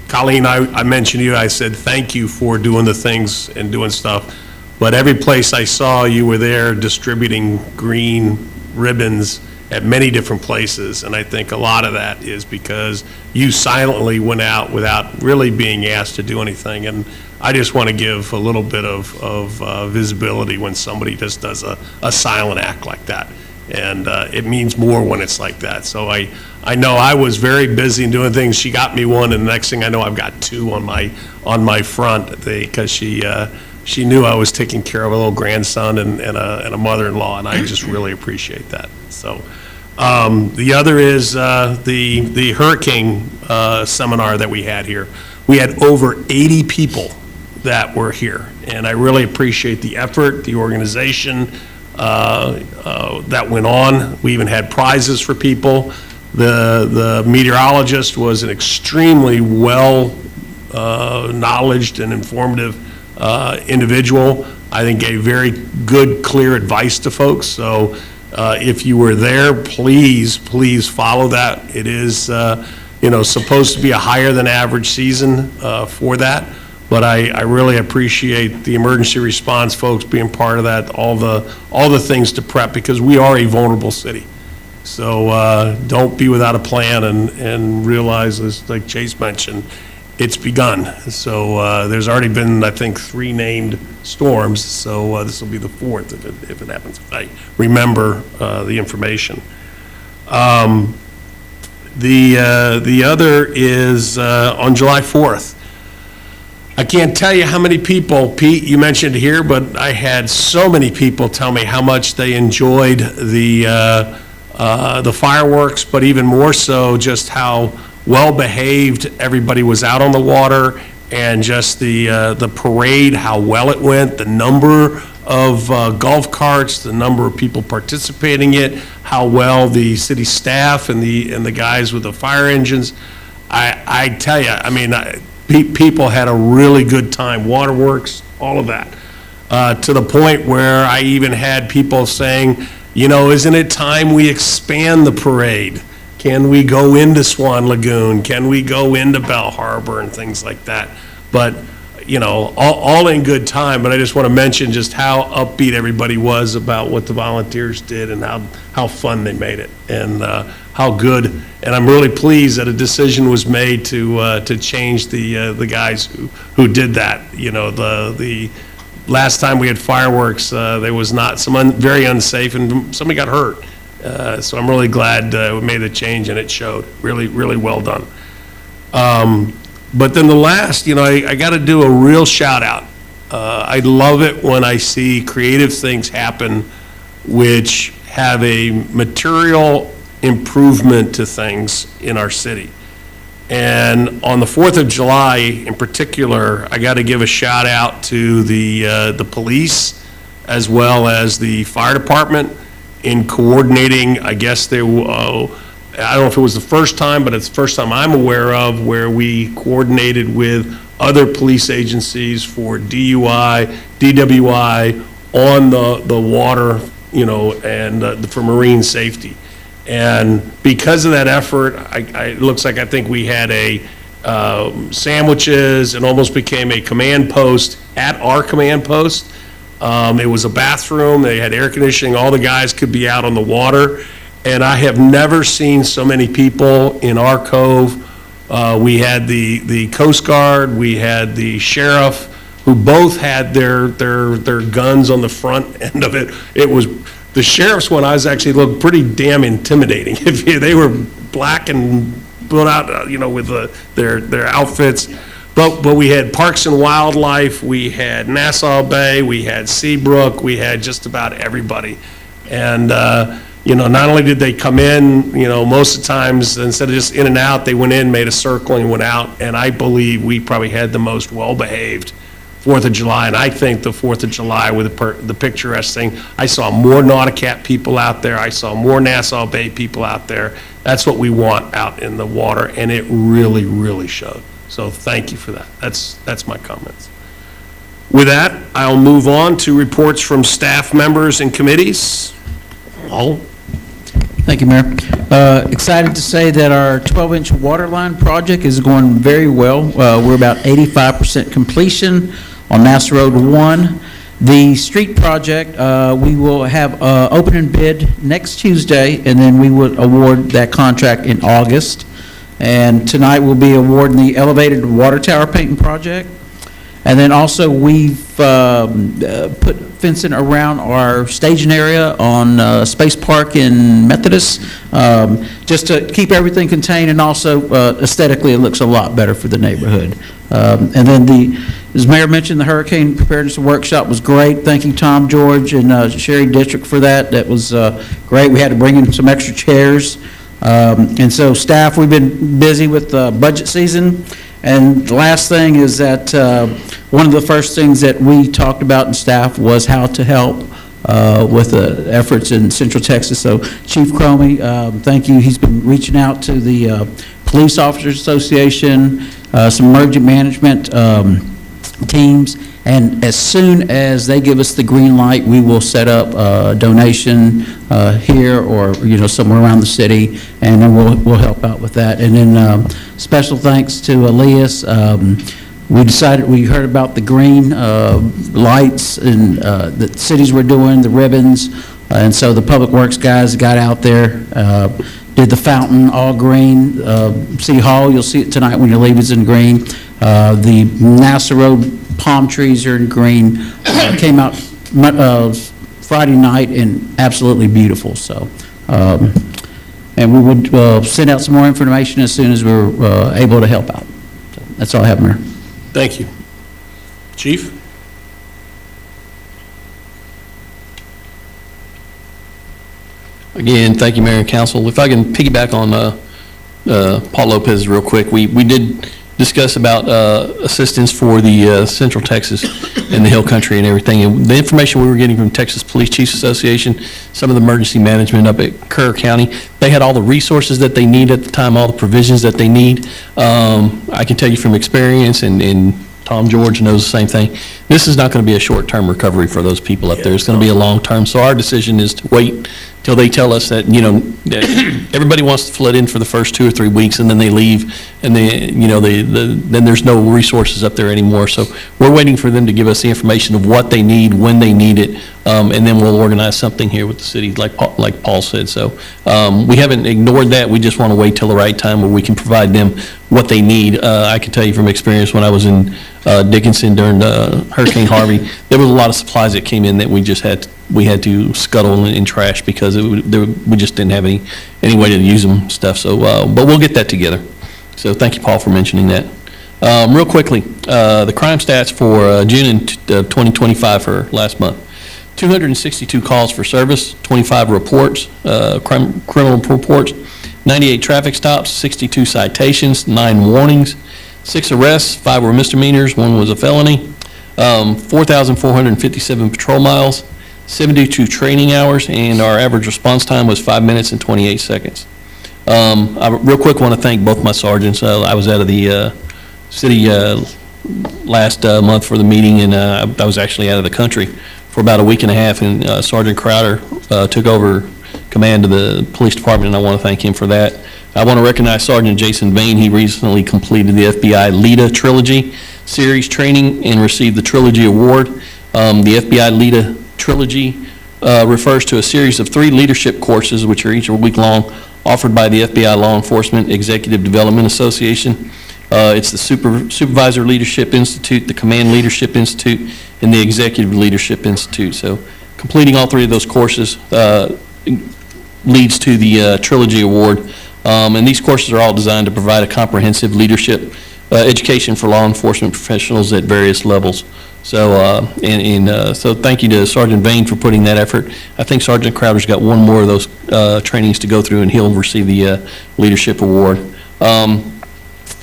Colleen, I mentioned you, I said thank you for doing the things and doing stuff, but every place I saw you were there distributing green ribbons at many different places, and I think a lot of that is because you silently went out without really being asked to do anything. And I just want to give a little bit of visibility when somebody just does a silent act like that. And it means more when it's like that. So I know I was very busy in doing things. She got me one, and the next thing I know, I've got 2 on my front because she she knew I was taking care of a little grandson and a mother-in-law, and I just really appreciate that. So, the other is the hurricane seminar that we had here. We had over 80 people that were here, and I really appreciate the effort, the organization that went on. We even had prizes for people. The meteorologist was an extremely knowledgeable and informative individual. I think gave very good, clear advice to folks. So if you were there, please follow that. It is, supposed to be a higher than average season for that. But I really appreciate the emergency response folks being part of that, all the things to prep, because we are a vulnerable city. So don't be without a plan and realize, as like Chase mentioned, it's begun. So there's already been, I think, 3 named storms, so this will be the 4th if it happens, if I remember the information. The other is on July 4th. I can't tell you how many people, Pete, you mentioned here, but I had so many people tell me how much they enjoyed the fireworks, but even more so just how well-behaved everybody was out on the water, and just the parade, how well it went, the number of golf carts, the number of people participating in it, how well the city staff and the guys with the fire engines. I tell you, I mean, people had a really good time, waterworks, all of that, to the point where I even had people saying, isn't it time we expand the parade? Can we go into Swan Lagoon? Can we go into Bell Harbor and things like that? But, all in good time, but I just want to mention just how upbeat everybody was about what the volunteers did and how fun they made it, and how good. And I'm really pleased that a decision was made to change the guys who did that. The last time we had fireworks, there was not very unsafe, and somebody got hurt. So I'm really glad we made the change, and it showed. Really, really well done. But then the last, I got to do a real shout out. I love it when I see creative things happen which have a material improvement to things in our city. And on the 4th of July in particular, I got to give a shout out to the police as well as the fire department in coordinating. I guess I don't know if it was the first time, but it's the first time I'm aware of where we coordinated with other police agencies for DUI, DWI on the water, and for marine safety. And because of that effort, it looks like I think we had sandwiches, and almost became a command post at our command post. It was a bathroom, they had air conditioning, all the guys could be out on the water. And I have never seen so many people in our cove. We had the Coast Guard, we had the sheriff, who both had their guns on the front end of it. It was, the sheriff's one actually looked pretty damn intimidating. They were black and put out, with their outfits. But we had Parks and Wildlife, we had Nassau Bay, we had Seabrook, we had just about everybody. And, not only did they come in, most of the times, instead of just in and out, they went in, made a circle, and went out. And I believe we probably had the most well-behaved 4th of July. And I think the 4th of July with the picturesque thing, I saw more Nauticat people out there. I saw more Nassau Bay people out there. That's what we want out in the water, and it really, really showed. So thank you for that. That's my comments. With that, I'll move on to reports from staff members and committees. All. Thank you, Mayor. Excited to say that our 12-inch water line project is going very well. We're about 85% completion on Nassau Road 1. The street project, we will have opening bid next Tuesday, and then we would award that contract in August. And tonight we'll be awarding the elevated water tower painting project. And then also, we've put fencing around our staging area on Space Park in Methodist, just to keep everything contained, and also aesthetically, it looks a lot better for the neighborhood. And then as Mayor mentioned, the Hurricane Preparedness Workshop was great. Thank you, Tom, George, and Sherry District for that. That was great. We had to bring in some extra chairs. And so staff, we've been busy with budget season. And the last thing is that one of the first things that we talked about in staff was how to help with the efforts in Central Texas. So Chief Cromie, thank you. He's been reaching out to the Police Officers Association, some emergency management teams, and as soon as they give us the green light, we will set up a donation here or, somewhere around the city, and then we'll help out with that. And then special thanks to Elias. We heard about the green lights and that cities were doing, the ribbons, and so the Public Works guys got out there, did the fountain, all green. City Hall, you'll see it tonight when you leave, it's in green. The Nassau Road palm trees are in green. Came out Friday night and absolutely beautiful, so. And we would send out some more information as soon as we're able to help out. So that's all I have, Mayor. Thank you. Chief? Again, thank you, Mayor and Council. If I can piggyback on Paul Lopez real quick, we did discuss about assistance for the Central Texas and the Hill Country and everything. And the information we were getting from Texas Police Chiefs Association, some of the emergency management up at Kerr County, they had all the resources that they need at the time, all the provisions that they need. I can tell you from experience, and Tom George knows the same thing, this is not going to be a short-term recovery for those people up there. It's going to be a long-term. So our decision is to wait till they tell us that, that everybody wants to flood in for the first 2 or 3 weeks, and then they leave, and then there's no resources up there anymore. So we're waiting for them to give us the information of what they need, when they need it, and then we'll organize something here with the city, like Paul said. So we haven't ignored that. We just want to wait till the right time where we can provide them what they need. I can tell you from experience, when I was in Dickinson during Hurricane Harvey, there was a lot of supplies that came in that we had to scuttle and trash because we just didn't have any way to use them stuff. So, but we'll get that together. So thank you, Paul, for mentioning that. Real quickly, the crime stats for June 2025 for last month. 262 calls for service, 25 reports, criminal reports, 98 traffic stops, 62 citations, 9 warnings, 6 arrests, 5 were misdemeanors, 1 was a felony, 4,457 patrol miles, 72 training hours, and our average response time was 5 minutes and 28 seconds. I real quick want to thank both my sergeants. I was out of the city last month for the meeting, and I was actually out of the country for about a week and a half, and Sergeant Crowder took over command of the police department, and I want to thank him for that. I want to recognize Sergeant Jason Vane. He recently completed the FBI LEDA Trilogy Series training and received the Trilogy Award. The FBI LEDA Trilogy refers to a series of 3 leadership courses, which are each a week long, offered by the FBI Law Enforcement Executive Development Association. It's the Supervisor Leadership Institute, the Command Leadership Institute, and the Executive Leadership Institute. So completing all 3 of those courses leads to the Trilogy Award. And these courses are all designed to provide a comprehensive leadership education for law enforcement professionals at various levels. So, so thank you to Sergeant Vane for putting that effort. I think Sergeant Crowder's got 1 more of those trainings to go through, and he'll receive the Leadership Award.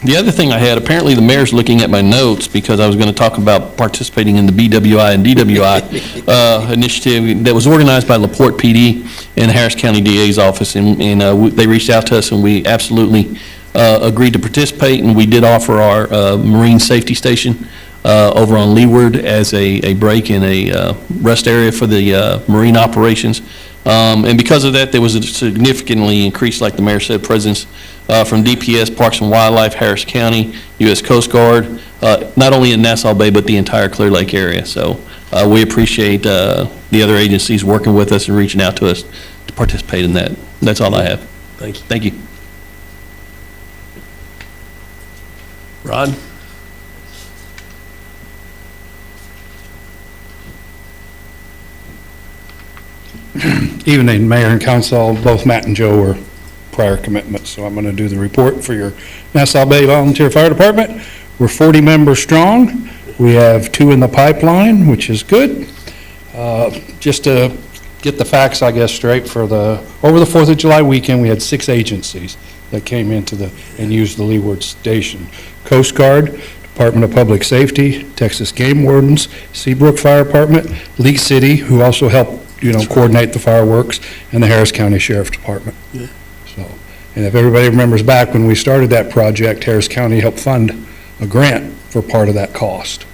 The other thing I had, apparently the mayor's looking at my notes because I was going to talk about participating in the BWI and DWI initiative that was organized by LaPorte PD and the Harris County DA's office, and they reached out to us, and we absolutely agreed to participate, and we did offer our Marine Safety Station over on Leeward as a break and a rest area for the Marine operations. And because of that, there was a significantly increased, like the mayor said, presence from DPS, Parks and Wildlife, Harris County, U.S. Coast Guard, not only in Nassau Bay, but the entire Clear Lake area. So we appreciate the other agencies working with us and reaching out to us to participate in that. That's all I have. Thank you. Thank you. Rod? Evening, Mayor and Council. Both Matt and Joe were prior commitments, so I'm going to do the report for your Nassau Bay Volunteer Fire Department. We're 40 members strong. We have 2 in the pipeline, which is good. Just to get the facts, I guess, straight, over the 4th of July weekend, we had 6 agencies that came into and used the Leeward Station. Coast Guard, Department of Public Safety, Texas Game Wardens, Seabrook Fire Department, Lee City, who also helped, coordinate the fireworks, and the Harris County Sheriff's Department. Yeah. So, and if everybody remembers back when we started that project, Harris County helped fund a grant for part of that cost.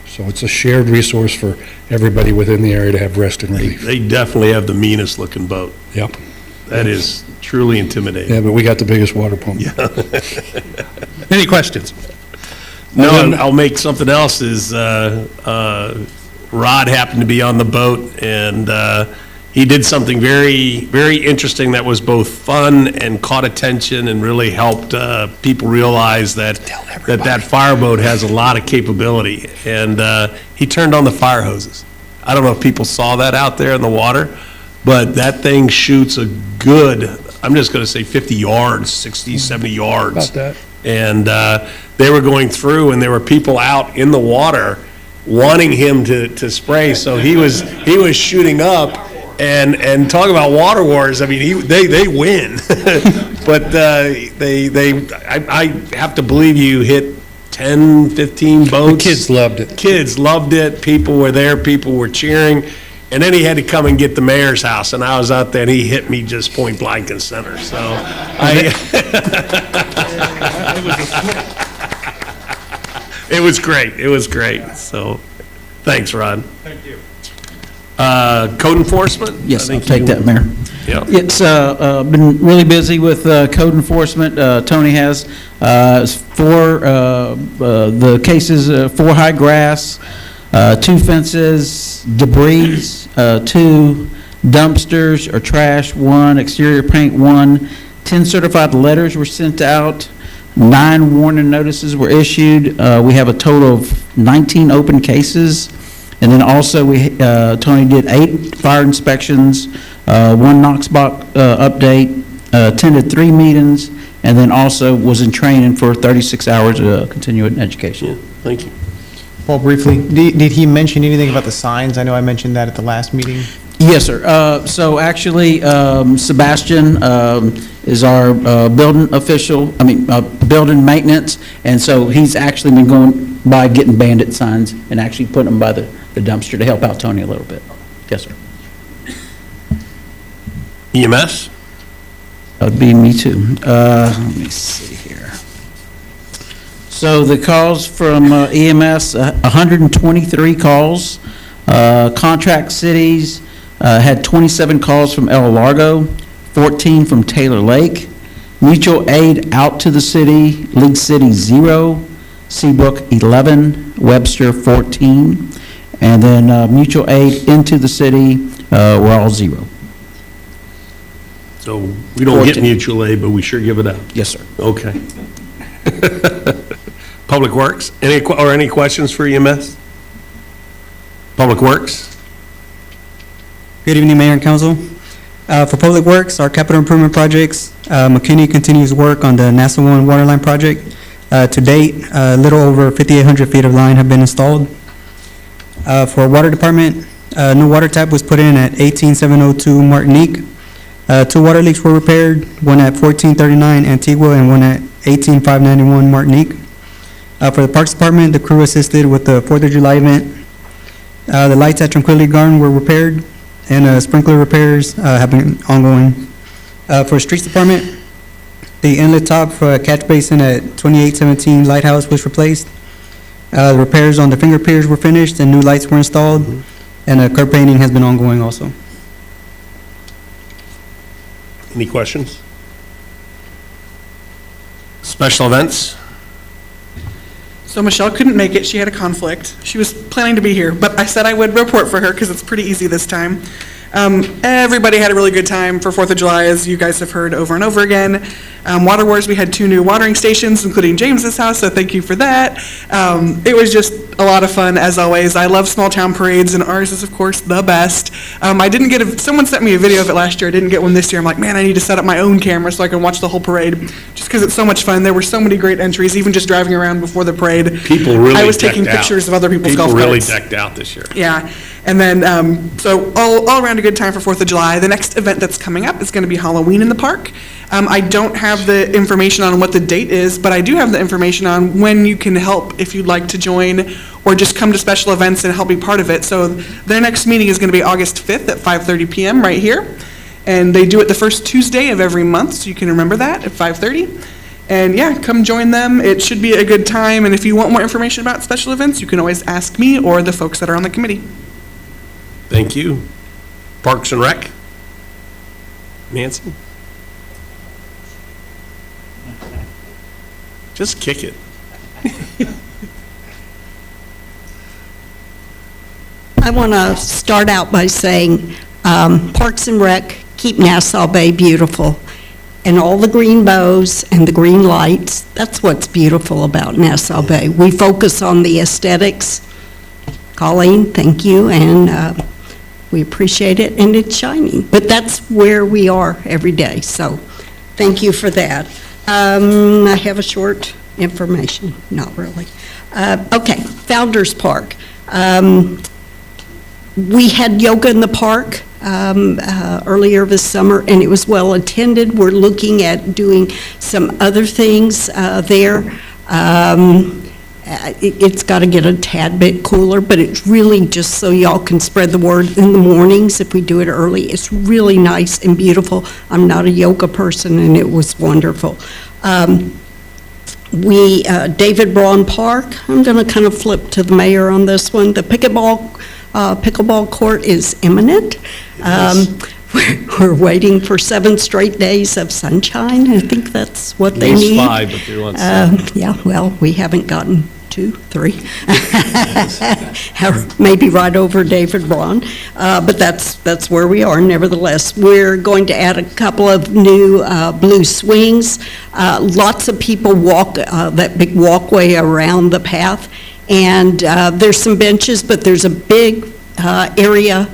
So it's a shared resource for everybody within the area to have rest and relief. They definitely have the meanest looking boat. Yep. That is truly intimidating. Yeah, but we got the biggest water pump. Yeah. Any questions? No, I'll make something else is, Rod happened to be on the boat, and he did something very, very interesting that was both fun and caught attention and really helped people realize that fireboat has a lot of capability. And he turned on the fire hoses. I don't know if people saw that out there in the water, but that thing shoots a good, I'm just going to say 50 yards, 60, 70 yards. About that. And they were going through, and there were people out in the water wanting him to spray, so he was shooting up, and talk about water wars. I mean, they win, but I have to believe you hit 10, 15 boats. The kids loved it. Kids loved it. People were there. People were cheering. And then he had to come and get the mayor's house, and I was out there, and he hit me just point blank in center. So it was great. It was great. So thanks, Rod. Thank you. Code enforcement? Yes, I'll take that, Mayor. Yeah. It's been really busy with code enforcement. Tony has for the cases, 4 high grass, 2 fences, debris, 2 dumpsters or trash, 1 exterior paint, 1. 10 certified letters were sent out. 9 warning notices were issued. We have a total of 19 open cases. And then also, Tony did 8 fire inspections, 1 Knox box update, attended 3 meetings, and then also was in training for 36 hours of continuing education. Thank you. Paul, briefly, did he mention anything about the signs? I know I mentioned that at the last meeting. Yes, sir. So actually, Sebastian is our building official, building maintenance, and so he's actually been going by getting bandit signs and actually putting them by the dumpster to help out Tony a little bit. Yes, sir. EMS? That would be me too. Let me see here. So the calls from EMS, 123 calls. Contract cities had 27 calls from El Largo, 14 from Taylor Lake. Mutual aid out to the city, League City 0, Seabrook 11, Webster 14, and then mutual aid into the city were all 0. So we don't get mutual aid, but we sure give it out. Yes, sir. Okay. Public Works, any questions for EMS? Public Works? Good evening, Mayor and Council. For Public Works, our capital improvement projects, McKinney continues work on the Nassau 1 water line project. To date, a little over 5,800 feet of line have been installed. For Water Department, a new water tap was put in at 18702 Martinique. 2 water leaks were repaired, one at 1439 Antigua and one at 18591 Martinique. For the Parks Department, the crew assisted with the 4th of July event. The lights at Tranquility Garden were repaired, and sprinkler repairs have been ongoing. For Streets Department, the inlet top for a catch basin at 2817 Lighthouse was replaced. The repairs on the finger piers were finished and new lights were installed, and curb painting has been ongoing also. Any questions? Special events? So Michelle couldn't make it. She had a conflict. She was planning to be here, but I said I would report for her because it's pretty easy this time. Everybody had a really good time for 4th of July, as you guys have heard over and over again. Water Wars, we had 2 new watering stations, including James's house, so thank you for that. It was just a lot of fun, as always. I love small town parades, and ours is, of course, the best. I didn't get someone sent me a video of it last year. I didn't get one this year. I'm like, man, I need to set up my own camera so I can watch the whole parade, just because it's so much fun. There were so many great entries, even just driving around before the parade. People really I was decked taking out. pictures of other people's golf People really carts. decked out this year. Yeah, and then, so all around a good time for 4th of July. The next event that's coming up is going to be Halloween in the park. I don't have the information on what the date is, but I do have the information on when you can help if you'd like to join or just come to special events and help be part of it. So their next meeting is going to be August 5th at 5:30 p.m. right here. And they do it the first Tuesday of every month, so you can remember that at 5:30. And yeah, come join them. It should be a good time. And if you want more information about special events, you can always ask me or the folks that are on the committee. Thank you. Parks and Rec? Nancy? Just kick it. I want to start out by saying Parks and Rec keep Nassau Bay beautiful. And all the green bows and the green lights, that's what's beautiful about Nassau Bay. We focus on the aesthetics. Colleen, thank you, and we appreciate it, and it's shining. But that's where we are every day, so thank you for that. I have a short information, not really. Okay, Founders Park. We had yoga in the park earlier this summer, and it was well attended. We're looking at doing some other things there. It's got to get a tad bit cooler, but it's really just so y'all can spread the word in the mornings if we do it early. It's really nice and beautiful. I'm not a yoga person, and it was wonderful. David Braun Park, I'm going to kind of flip to the mayor on this one. The pickleball court is imminent. We're waiting for 7 straight days of sunshine. I think that's what they need. At least 5, but they want 7. Yeah, well, we haven't gotten 2, 3. Maybe right over David Braun, but that's where we are. Nevertheless, we're going to add a couple of new blue swings. Lots of people walk that big walkway around the path, and there's some benches, but there's a big area,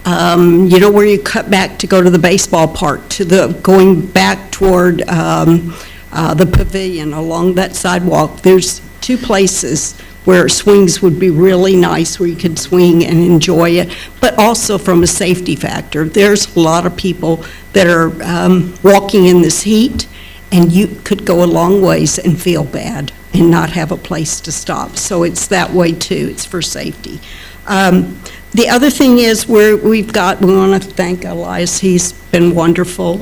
where you cut back to go to the baseball park, going back toward the pavilion along that sidewalk. There's 2 places where swings would be really nice, where you could swing and enjoy it, but also from a safety factor. There's a lot of people that are walking in this heat, and you could go a long ways and feel bad and not have a place to stop. So it's that way too. It's for safety. The other thing is we want to thank Elias. He's been wonderful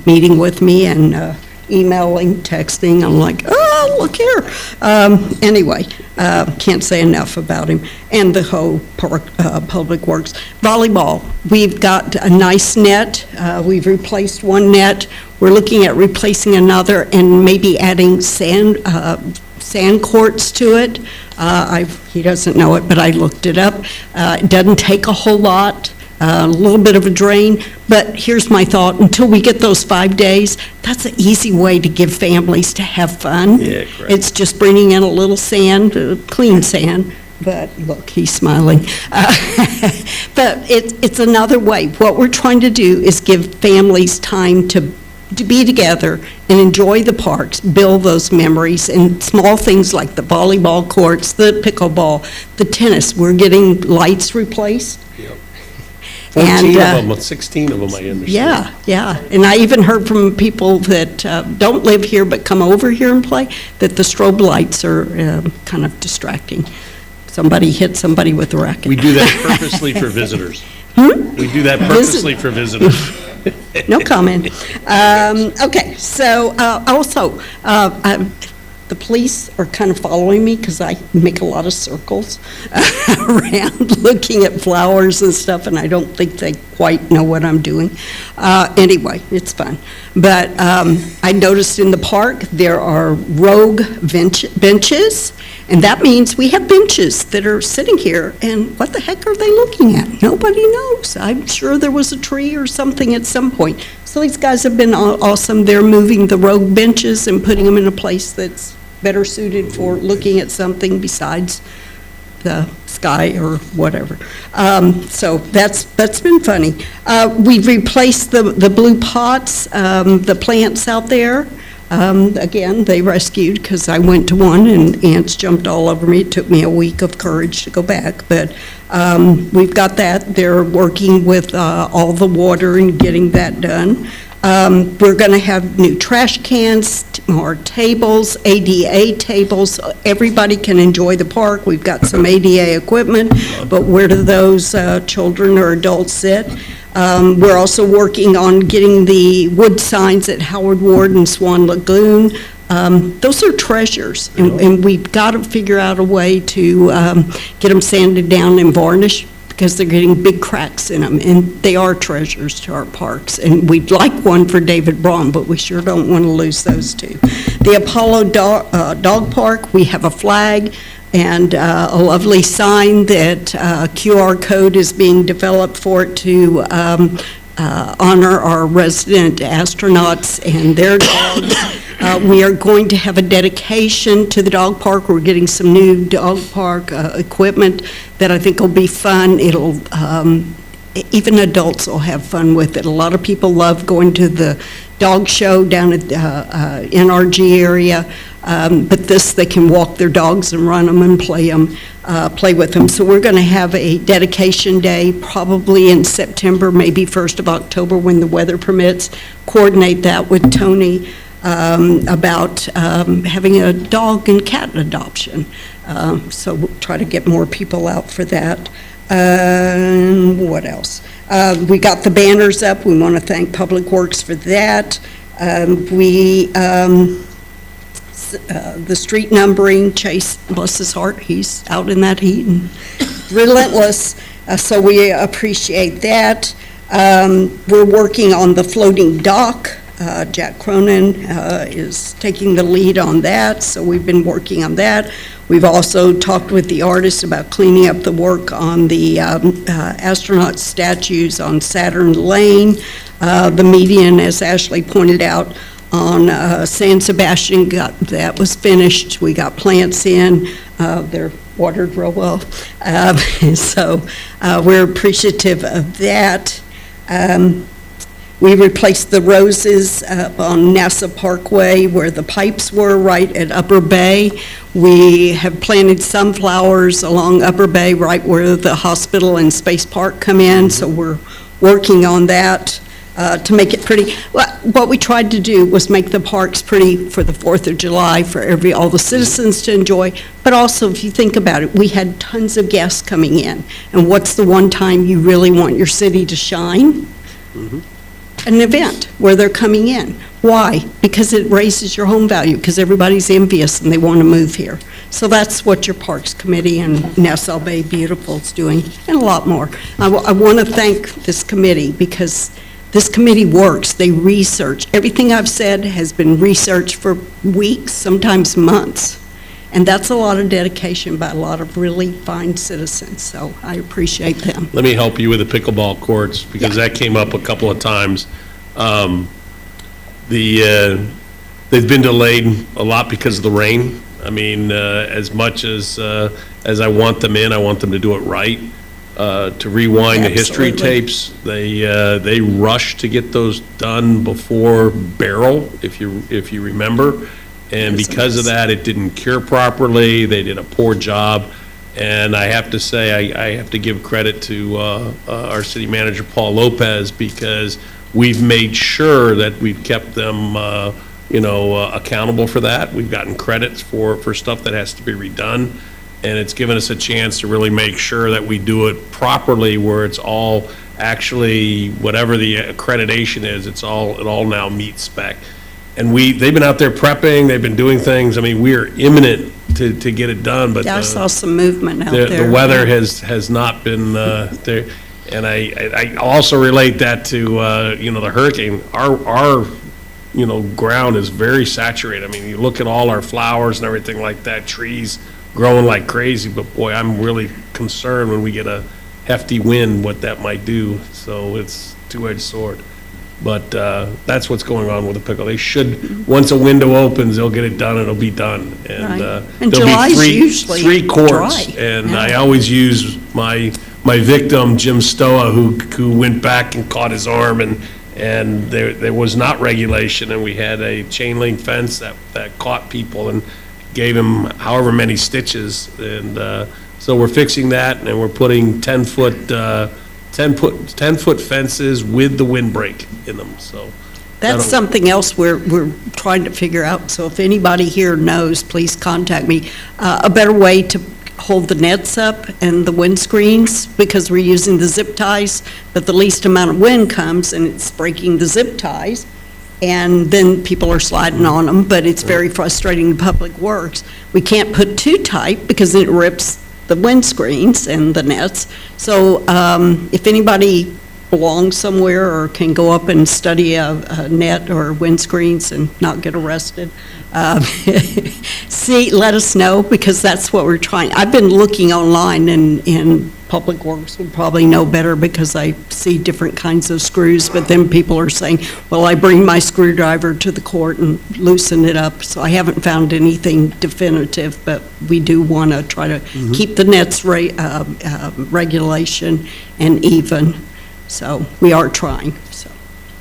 meeting with me and emailing, texting. I'm like, oh, look here. Anyway, can't say enough about him. And the whole park, Public Works. Volleyball, we've got a nice net. We've replaced one net. We're looking at replacing another and maybe adding sand courts to it. He doesn't know it, but I looked it up. It doesn't take a whole lot, a little bit of a drain, but here's my thought. Until we get those 5 days, that's an easy way to give families to have fun. Yeah, correct. It's just bringing in a little sand, clean sand, but look, he's smiling. But it's another way. What we're trying to do is give families time to be together and enjoy the parks, build those memories, and small things like the volleyball courts, the pickleball, the tennis. We're getting lights replaced. 14 of them, 16 of them, I understand. Yeah. And I even heard from people that don't live here but come over here and play, that the strobe lights are kind of distracting. Somebody hit somebody with a racket. We do that purposely for visitors. We do that purposely for visitors. No comment. Okay, so also, the police are kind of following me because I make a lot of circles around looking at flowers and stuff, and I don't think they quite know what I'm doing. Anyway, it's fun. But I noticed in the park there are rogue benches, and that means we have benches that are sitting here, and what the heck are they looking at? Nobody knows. I'm sure there was a tree or something at some point. So these guys have been awesome. They're moving the rogue benches and putting them in a place that's better suited for looking at something besides the sky or whatever. So that's been funny. We've replaced the blue pots, the plants out there. Again, they rescued because I went to one and ants jumped all over me. It took me a week of courage to go back, but we've got that. They're working with all the water and getting that done. We're going to have new trash cans, more tables, ADA tables. Everybody can enjoy the park. We've got some ADA equipment, but where do those children or adults sit? We're also working on getting the wood signs at Howard Ward and Swan Lagoon. Those are treasures, and we've got to figure out a way to get them sanded down and varnished, because they're getting big cracks in them, and they are treasures to our parks. And we'd like one for David Braun, but we sure don't want to lose those two. The Apollo Dog Park, we have a flag and a lovely sign that QR code is being developed for it to honor our resident astronauts and their dogs. We are going to have a dedication to the dog park. We're getting some new dog park equipment that I think will be fun. It'll, even adults will have fun with it. A lot of people love going to the dog show down at NRG area, but this, they can walk their dogs and run them and play with them. So we're going to have a dedication day probably in September, maybe 1st of October when the weather permits. Coordinate that with Tony about having a dog and cat adoption. So we'll try to get more people out for that. What else? We got the banners up. We want to thank Public Works for that. The street numbering, Chase, bless his heart, he's out in that heat and relentless. So we appreciate that. We're working on the floating dock. Jack Cronin is taking the lead on that, so we've been working on that. We've also talked with the artists about cleaning up the work on the astronaut statues on Saturn Lane. The median, as Ashley pointed out, on San Sebastian, that was finished. We got plants in. They're watered real well. So we're appreciative of that. We replaced the roses on Nassau Parkway where the pipes were right at Upper Bay. We have planted sunflowers along Upper Bay right where the hospital and Space Park come in, so we're working on that to make it pretty. What we tried to do was make the parks pretty for the 4th of July for all the citizens to enjoy, but also if you think about it, we had tons of guests coming in, and what's the one time you really want your city to shine? An event where they're coming in. Why? Because it raises your home value, because everybody's envious and they want to move here. So that's what your Parks Committee and Nassau Bay Beautiful is doing, and a lot more. I want to thank this committee because this committee works. They research. Everything I've said has been researched for weeks, sometimes months. And that's a lot of dedication by a lot of really fine citizens, so I appreciate them. Let me help you with the pickleball courts, because that came up a couple of times. They've been delayed a lot because of the rain. I mean, as much as I want them in, I want them to do it right. To rewind the history tapes, they rushed to get those done before Barrel, if you remember. And because of that, it didn't cure properly. They did a poor job. And I have to say, I have to give credit to our city manager, Paul Lopez, because we've made sure that we've kept them, accountable for that. We've gotten credits for stuff that has to be redone. And it's given us a chance to really make sure that we do it properly, where it's all actually, whatever the accreditation is, it all now meets spec. And they've been out there prepping, they've been doing things. I mean, we are imminent to get it done, but I saw some movement out there. The weather has not been there. And I also relate that to, the hurricane. Our ground is very saturated. I mean, you look at all our flowers and everything like that, trees growing like crazy, but boy, I'm really concerned when we get a hefty wind, what that might do. So it's a two-edged sword. But that's what's going on with the pickle. They should, once a window opens, they'll get it done, it'll be done. Right. there'll And be July's usually three courts. dry. And Yeah. I always use my victim, Jim Stoa, who went back and caught his arm, and there was not regulation, and we had a chain link fence that caught people and gave him however many stitches. And so we're fixing that, and we're putting 10-foot fences with the windbreak in them, so. That's that'll- something else we're trying to figure out, so if anybody here knows, please contact me. A better way to hold the nets up and the windscreens, because we're using the zip ties, but the least amount of wind comes and it's breaking the zip ties, and then people are sliding on them, but it's very frustrating to Public Works. We can't put too tight because it rips the windscreens and the nets. So if anybody belongs somewhere or can go up and study a net or windscreens and not get arrested, let us know, because that's what we're trying. I've been looking online, and Public Works would probably know better because I see different kinds of screws, but then people are saying, well, I bring my screwdriver to the court and loosen it up. So I haven't found anything definitive, but we do want to try to keep the nets regulation and even. So we are trying, so,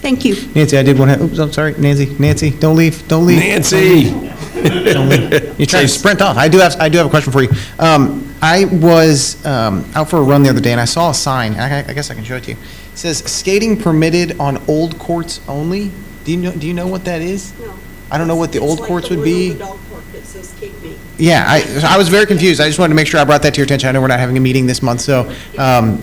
thank you. Nancy, I did want to, oops, I'm sorry, Nancy, don't leave. Nancy! Don't leave. You're trying to sprint off. I do have a question for you. I was out for a run the other day, and I saw a sign, I guess I can show it to you. It says, skating permitted on old courts only. Do you know what that is? No. I don't know what the old courts would be. The dog park that says kick me. Yeah, I was very confused. I just wanted to make sure I brought that to your attention. I know we're not having a meeting this month, so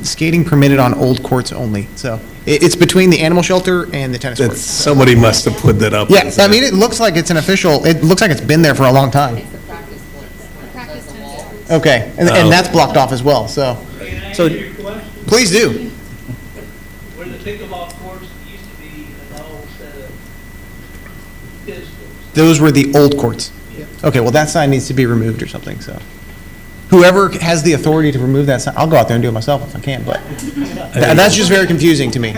skating permitted on old courts only. So it's between the animal shelter and the tennis courts. Somebody must have put that up. Yeah, I mean, it looks like it's an official, it looks like it's been there for a long time. Okay, and that's blocked off as well, so. So, Please do. Where the pickleball courts used to be an old set of tennis courts. Those were the old courts. Okay, well, that sign needs to be removed or something, so. Whoever has the authority to remove that sign, I'll go out there and do it myself if I can, but that's just very confusing to me.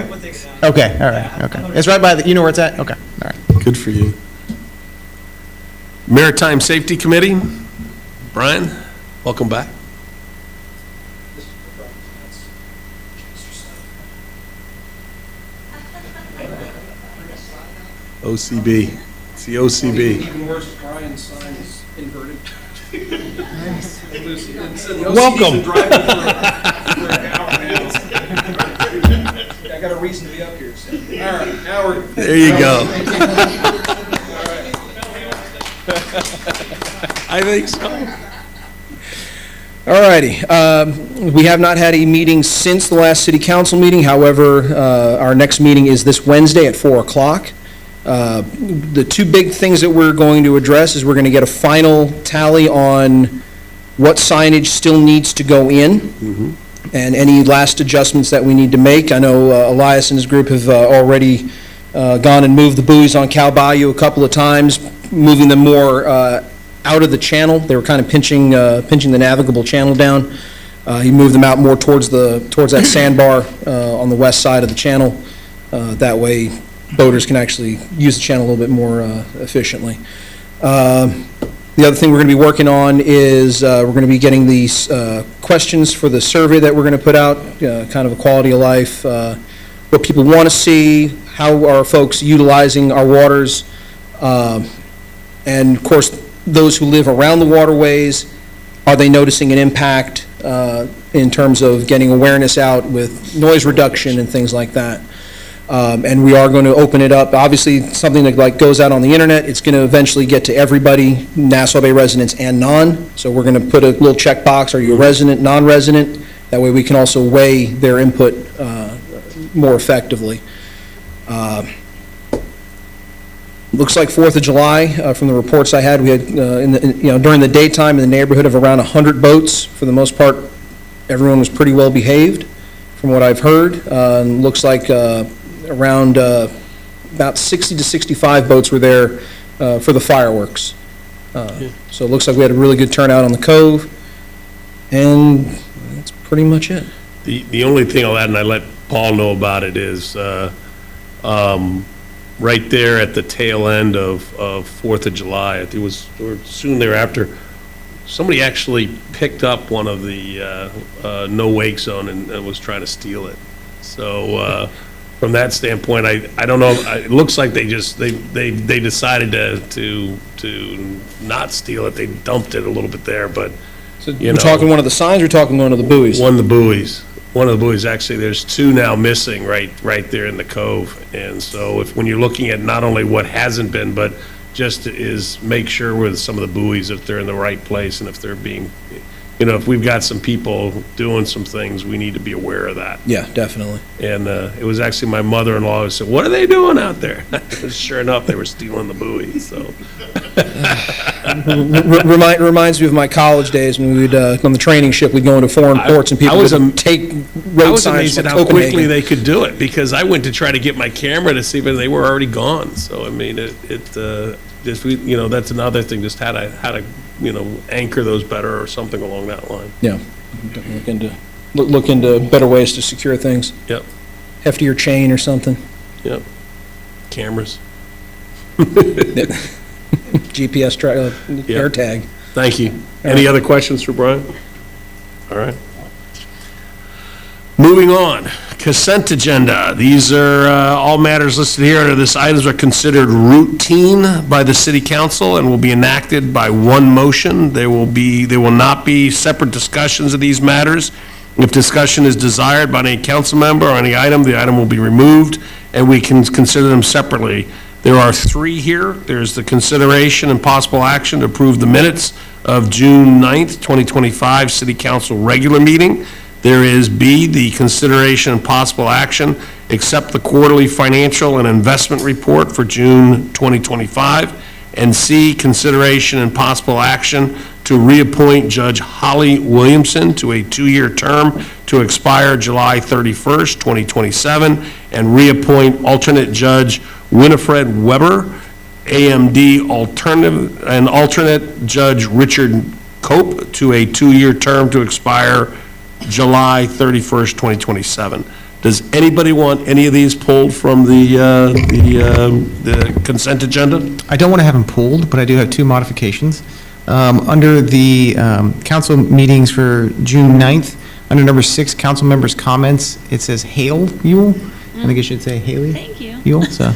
Okay, all right, okay. It's right by you know where it's at? Okay, all right. Good for you. Maritime Safety Committee, Brian, welcome back. OCB, it's the OCB. Even worse, Brian's sign is inverted. Welcome. I got a reason to be up here, so. All right, now we're. There you go. I think so. all righty. We have not had a meeting since the last city council meeting. However, our next meeting is this Wednesday at 4 o'clock. The two big things that we're going to address is we're going to get a final tally on what signage still needs to go in and any last adjustments that we need to make. I know Elias and his group have already gone and moved the buoys on Cow Bayou a couple of times, moving them more out of the channel. They were kind of pinching the navigable channel down. He moved them out more towards that sandbar on the west side of the channel. That way, boaters can actually use the channel a little bit more efficiently. The other thing we're going to be working on is we're going to be getting these questions for the survey that we're going to put out, kind of a quality of life, what people want to see, how are folks utilizing our waters, and of course, those who live around the waterways, are they noticing an impact in terms of getting awareness out with noise reduction and things like that. And we are going to open it up. Obviously, something that like goes out on the internet, it's going to eventually get to everybody, Nassau Bay residents and non. So we're going to put a little checkbox, are you a resident, non-resident? That way we can also weigh their input more effectively. Looks like 4th of July, from the reports I had, we had, during the daytime in the neighborhood of around 100 boats. For the most part, everyone was pretty well behaved, from what I've heard. Looks like around about 60 to 65 boats were there for the fireworks. So it looks like we had a really good turnout on the cove, and that's pretty much it. The only thing I'll add, and I let Paul know about it, is right there at the tail end of 4th of July. It was, or soon thereafter, somebody actually picked up one of the no-wake zone and was trying to steal it. So from that standpoint, I don't know, it looks like they decided to not steal it. They dumped it a little bit there, but, So you we're know. talking one of the signs, or talking one of the buoys? One of the buoys. One of the buoys, actually, there's two now missing right there in the cove. And so when you're looking at not only what hasn't been, but just is make sure with some of the buoys if they're in the right place and if they're being, if we've got some people doing some things, we need to be aware of that. Yeah, definitely. And it was actually my mother-in-law who said, "What are they doing out there?" Sure enough, they were stealing the buoy, so. Reminds me of my college days when we'd, on the training ship, we'd go into foreign ports and people would take I road was signs amazed from at how quickly Copenhagen. they could do it, because I went to try to get my camera to see, but they were already gone. So, I mean, that's another thing, just how to, anchor those better or something along that line. Yeah, look into better ways to secure things. Yep, Heftier chain or something. yep. Cameras. GPS air tag. Thank you. Any other questions for Brian? All right. Moving on, consent agenda. These are all matters listed here under this items are considered routine by the city council and will be enacted by one motion. There will not be separate discussions of these matters. If discussion is desired by any council member or any item, the item will be removed and we can consider them separately. There are three here. There's the consideration and possible action to approve the minutes of June 9th, 2025 City Council regular meeting. There is B, the consideration and possible action, accept the quarterly financial and investment report for June 2025. And C, consideration and possible action to reappoint Judge Holly Williamson to a 2-year term to expire July 31st, 2027, and reappoint alternate Judge Winifred Weber, AMD alternate Judge Richard Cope to a 2-year term to expire July 31st, 2027. Does anybody want any of these pulled from the consent agenda? I don't want to have them pulled, but I do have two modifications. Under the council meetings for June 9th, under number 6, council members' comments, it says Hale Yule. I think it should say Haley. Thank you. Yule, so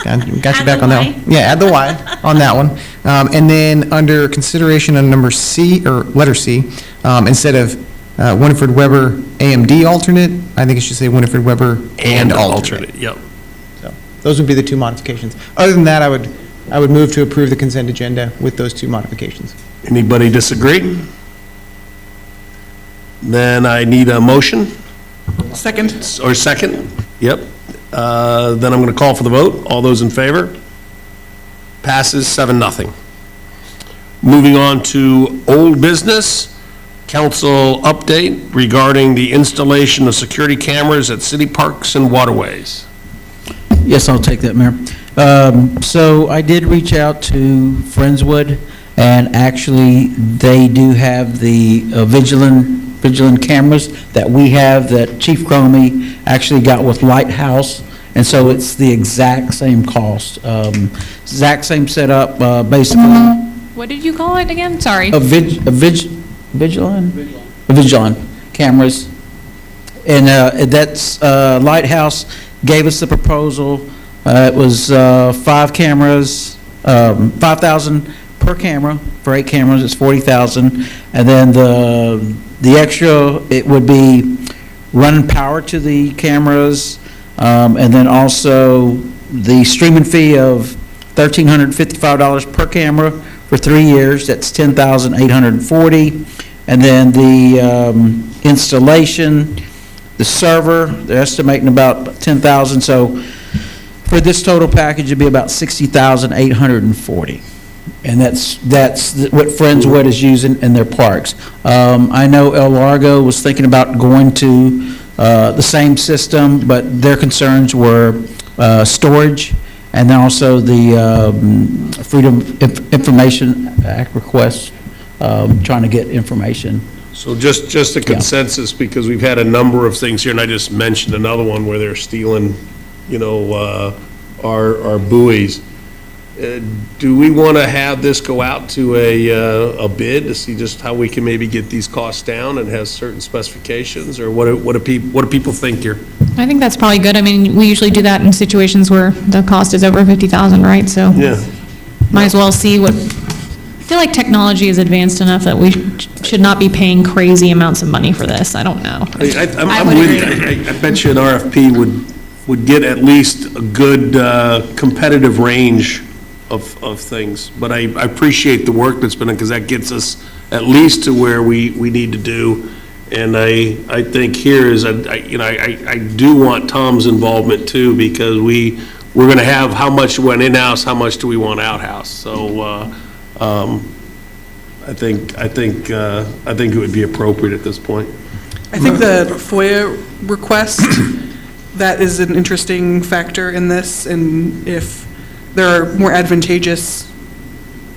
got you Add back the on that Y. one. Yeah, add the Y on that one. And then under consideration on number C, or letter C, instead of Winifred Weber AMD alternate, I think it should say Winifred Weber and alternate. Yep. So those would be the two modifications. Other than that, I would move to approve the consent agenda with those two modifications. Anybody disagree? Then I need a motion, Second. or second? Yep. Then I'm going to call for the vote. All those in favor? Passes 7-0. Moving on to old business, council update regarding the installation of security cameras at city parks and waterways. Yes, I'll take that, Mayor. So I did reach out to Friendswood, and actually, they do have the vigilant cameras that we have, that Chief Cromie actually got with Lighthouse, and so it's the exact same cost. Exact same setup, basically. What did you call it again? Sorry. Vigilant cameras. And that's, Lighthouse gave us the proposal. It was 5 cameras, 5,000 per camera. For 8 cameras, it's 40,000. And then the extra, it would be running power to the cameras, and then also the streaming fee of $1,355 per camera for 3 years. That's $10,840. And then the installation, the server, they're estimating about 10,000. So for this total package, it'd be about 60,840. And that's what Friendswood is using in their parks. I know El Largo was thinking about going to the same system, but their concerns were storage, and then also the Freedom Information Act requests, trying to get information. So just a consensus, because we've had a number of things here, and I just mentioned another one where they're stealing, our buoys. Do we want to have this go out to a bid to see just how we can maybe get these costs down and has certain specifications, or what do people think here? I think that's probably good. I mean, we usually do that in situations where the cost is over 50,000, right? So Yeah. might as well see what, I feel like technology is advanced enough that we should not be paying crazy amounts of money for this. I don't know. I'm with you. I bet you an RFP would get at least a good competitive range of things. But I appreciate the work that's been done, because that gets us at least to where we need to do. And I think here is, I do want Tom's involvement too, because we're going to have how much went in-house, how much do we want out-house? So I think it would be appropriate at this point. I think the FOIA request, that is an interesting factor in this, and if there are more advantageous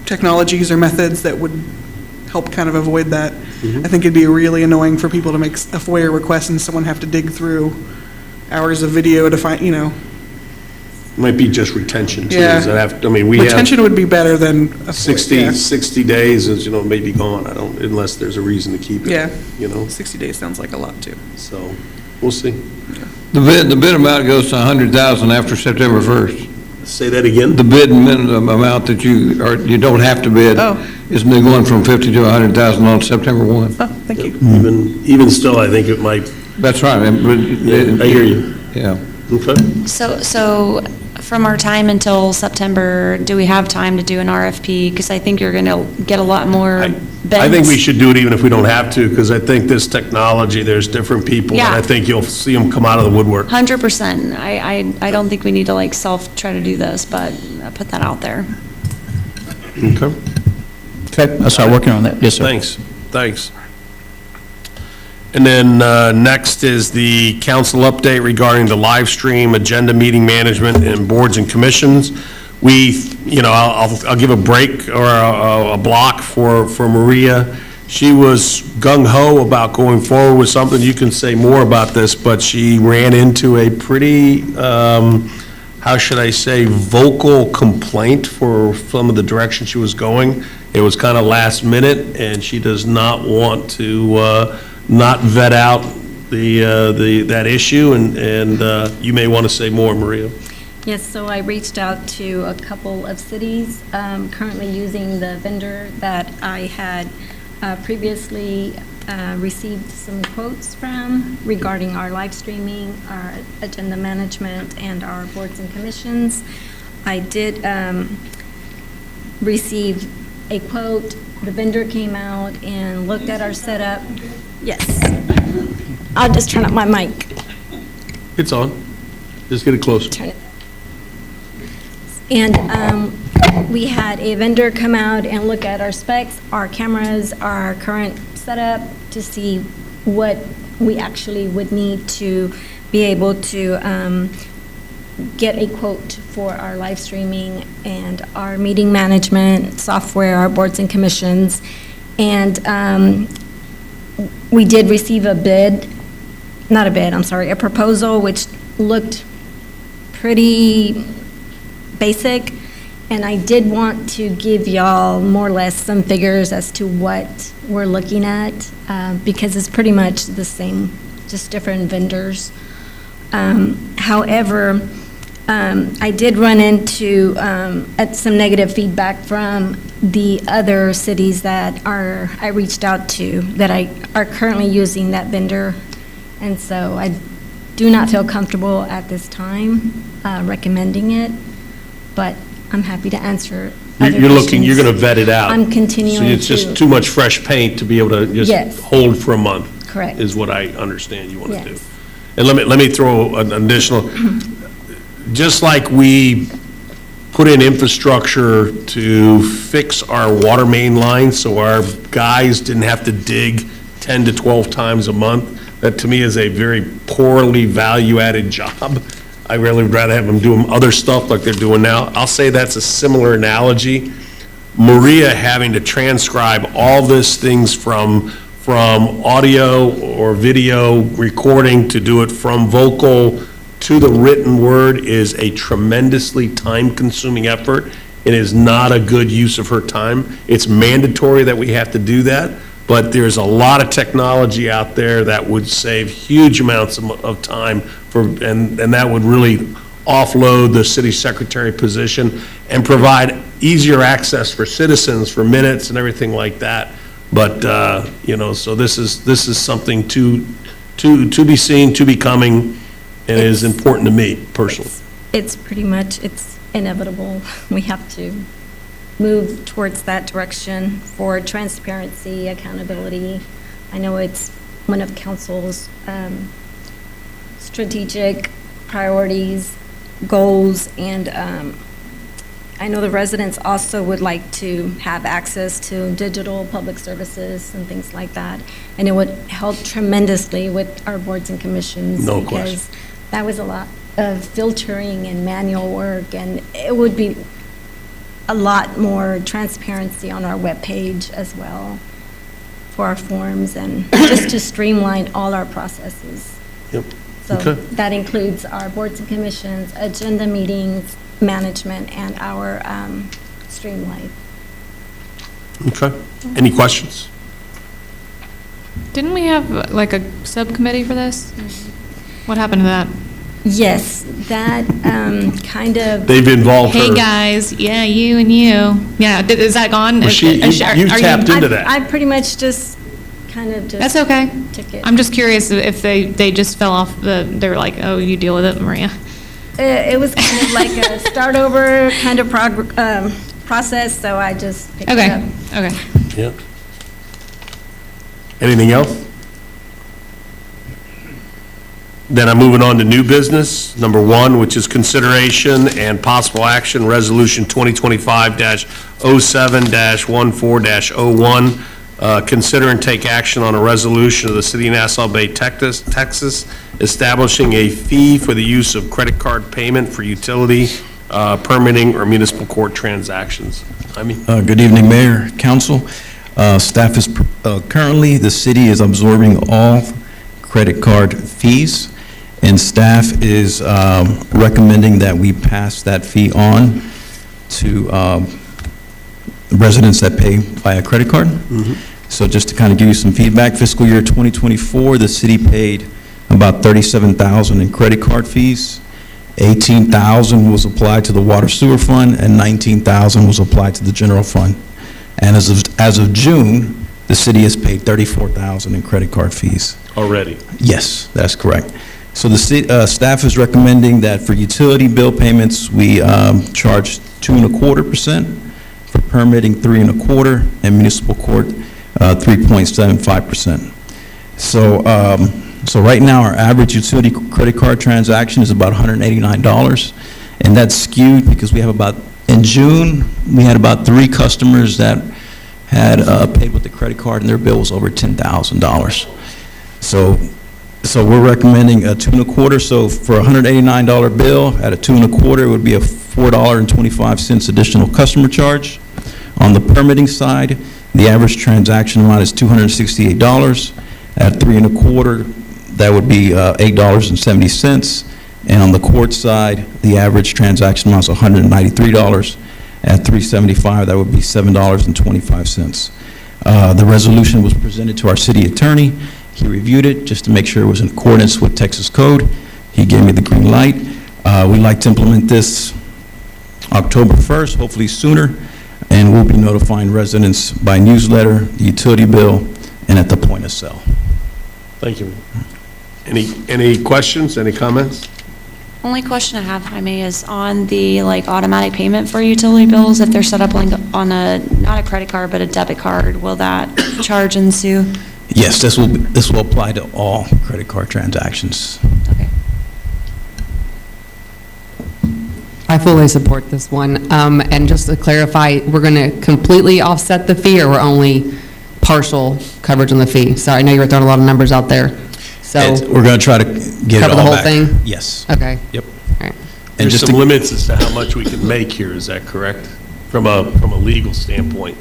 technologies or methods that would help kind of avoid that, I think it'd be really annoying for people to make a FOIA request and someone have to dig through hours of video to find, Might be just retention too. Yeah. Does that have, I mean, we have retention would be better than a 60 days is, may be gone. Unless there's a reason to keep it. Yeah. 60 days sounds like a lot too. So, we'll see. The bid amount goes to 100,000 after September 1st. Say that again? The bid minimum amount that you don't have to bid is going from 50 to 100,000 on September 1. Oh, thank you. Even still, I think it might. That's right. I hear you. Yeah. Okay. So from our time until September, do we have time to do an RFP? Because I think you're going to get a lot more bids. I think we should do it even if we don't have to, because I think this technology, there's different people, and Yeah. I think you'll see them come out of the woodwork. 100%. I don't think we need to try to do this, but I put that out there. Okay. Okay, I'll start working on that. Yes, sir. Thanks. And then next is the council update regarding the live stream, agenda, meeting management, and boards and commissions. I'll give a break or a block for Maria. She was gung-ho about going forward with something. You can say more about this, but she ran into a pretty, how should I say, vocal complaint for some of the direction she was going. It was kind of last minute, and she does not want to not vet out that issue, and you may want to say more, Maria. Yes, so I reached out to a couple of cities currently using the vendor that I had previously received some quotes from regarding our live streaming, our agenda management, and our boards and commissions. I did receive a quote. The vendor came out and looked at our setup. Yes. I'll just turn up my mic. It's on. Just get it closer. Turn it. And we had a vendor come out and look at our specs, our cameras, our current setup, to see what we actually would need to be able to get a quote for our live streaming and our meeting management software, our boards and commissions. And we did receive a proposal, which looked pretty basic. And I did want to give y'all more or less some figures as to what we're looking at, because it's pretty much the same, just different vendors. However, I did run into some negative feedback from the other cities that I reached out to that are currently using that vendor. And so I do not feel comfortable at this time recommending it, but I'm happy to answer other You're questions. going to vet it out. I'm continuing So it's just to- too much fresh paint to be able to just Yes. hold for a month. Correct. Is what I understand you want to do. Yes. And let me throw an additional, just like we put in infrastructure to fix our water main lines so our guys didn't have to dig 10 to 12 times a month, that to me is a very poorly value-added job. I really would rather have them do other stuff like they're doing now. I'll say that's a similar analogy. Maria having to transcribe all these things from audio or video recording to do it from vocal to the written word is a tremendously time-consuming effort. It is not a good use of her time. It's mandatory that we have to do that, but there's a lot of technology out there that would save huge amounts of time and that would really offload the city secretary position and provide easier access for citizens for minutes and everything like that. But, so this is something to be seen, to be coming, and it is important to me personally. It's pretty much, it's inevitable. We have to move towards that direction for transparency, accountability. I know it's one of council's strategic priorities, goals, and I know the residents also would like to have access to digital public services and things like that. And it would help tremendously with our boards and commissions. No because that was a lot of filtering and manual work, and it would be a lot more transparency on our webpage as well for our forms and just to streamline all our processes. Yep. So Okay. that includes our boards and commissions, agenda meetings, management, and our streamline. Okay. Any questions? Didn't we have like a subcommittee for this? What happened to that? Yes, that kind of. They've involved her. Hey, guys, yeah, you and you. Yeah, is that gone? Well, you tapped into that. I pretty much just kind of just. That's okay. Took it. I'm just curious if they just fell off they were like, oh, you deal with it, Maria. It was kind of like a start over kind of process, so I just picked it up. Okay. Yeah. Anything else? Then I'm moving on to new business, number 1, which is consideration and possible action, Resolution 2025-07-14-01. Consider and take action on a resolution of the City of Nassau Bay, Texas, establishing a fee for the use of credit card payment for utility, permitting, or municipal court transactions. Good evening, Mayor, Council. Staff is, currently, the city is absorbing all credit card fees, and staff is recommending that we pass that fee on to residents that pay via credit card. So just to kind of give you some feedback, fiscal year 2024, the city paid about $37,000 in credit card fees. $18,000 was applied to the water sewer fund, and $19,000 was applied to the general fund. And as of June, the city has paid $34,000 in credit card fees. Already? Yes, that's correct. So the staff is recommending that for utility bill payments, we charge 2.25%, for permitting 3.25%, and municipal court 3.75%. So right now, our average utility credit card transaction is about $189, and that's skewed because we have in June, we had about 3 customers that had paid with the credit card, and their bill was over $10,000. So we're recommending a 2.25%. So for a $189 bill at a 2.25%, it would be a $4.25 additional customer charge. On the permitting side, the average transaction amount is $268. At 3.25%, that would be $8.70. And on the court side, the average transaction amount is $193. At 3.75, that would be $7.25. The resolution was presented to our city attorney. He reviewed it just to make sure it was in accordance with Texas code. He gave me the green light. We'd like to implement this October 1st, hopefully sooner, and we'll be notifying residents by newsletter, the utility bill, and at the point of sale. Thank you. Any questions, any comments? Only question I have, if I may, is on the automatic payment for utility bills, if they're set up on not a credit card, but a debit card, will that charge ensue? Yes, this will apply to all credit card transactions. Okay. I fully support this one. And just to clarify, we're going to completely offset the fee, or we're only partial coverage on the fee? Sorry, I know you were throwing a lot of numbers out there. So We're going to try to get it cover all the whole back. thing? Yes. Okay. Yep. All right. And There's just some to- limits as to how much we can make here, is that correct? From a legal standpoint?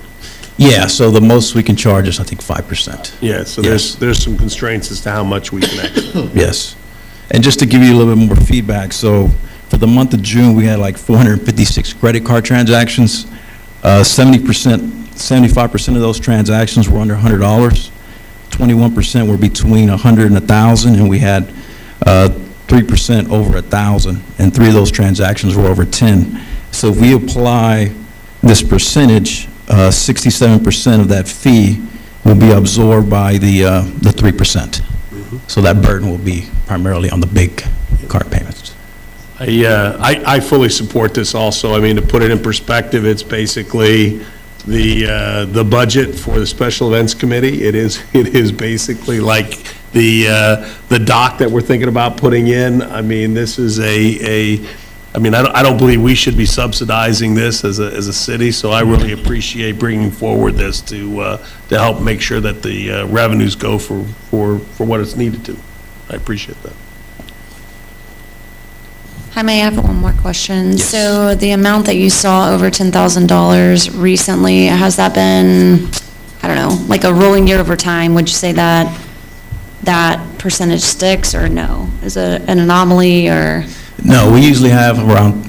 Yeah, so the most we can charge is, I think, 5%. Yeah, so Yes. there's some constraints as to how much we can actually. Yes. And just to give you a little bit more feedback, so for the month of June, we had like 456 credit card transactions. 75% of those transactions were under $100. 21% were between 100 and 1,000, and we had 3% over 1,000, and 3 of those transactions were over 10. So if we apply this percentage, 67% of that fee will be absorbed by the 3%. So that burden will be primarily on the big card payments. I fully support this also. I mean, to put it in perspective, it's basically the budget for the Special Events Committee. It is basically like the dock that we're thinking about putting in. I mean, this is I don't believe we should be subsidizing this as a city, so I really appreciate bringing forward this to help make sure that the revenues go for what it's needed to. I appreciate that. Hi, may I have one more question? So the amount that you saw over $10,000 recently, has that been, I don't know, like a rolling year over time? Would you say that percentage sticks or no? Is it an anomaly or? No, we usually have around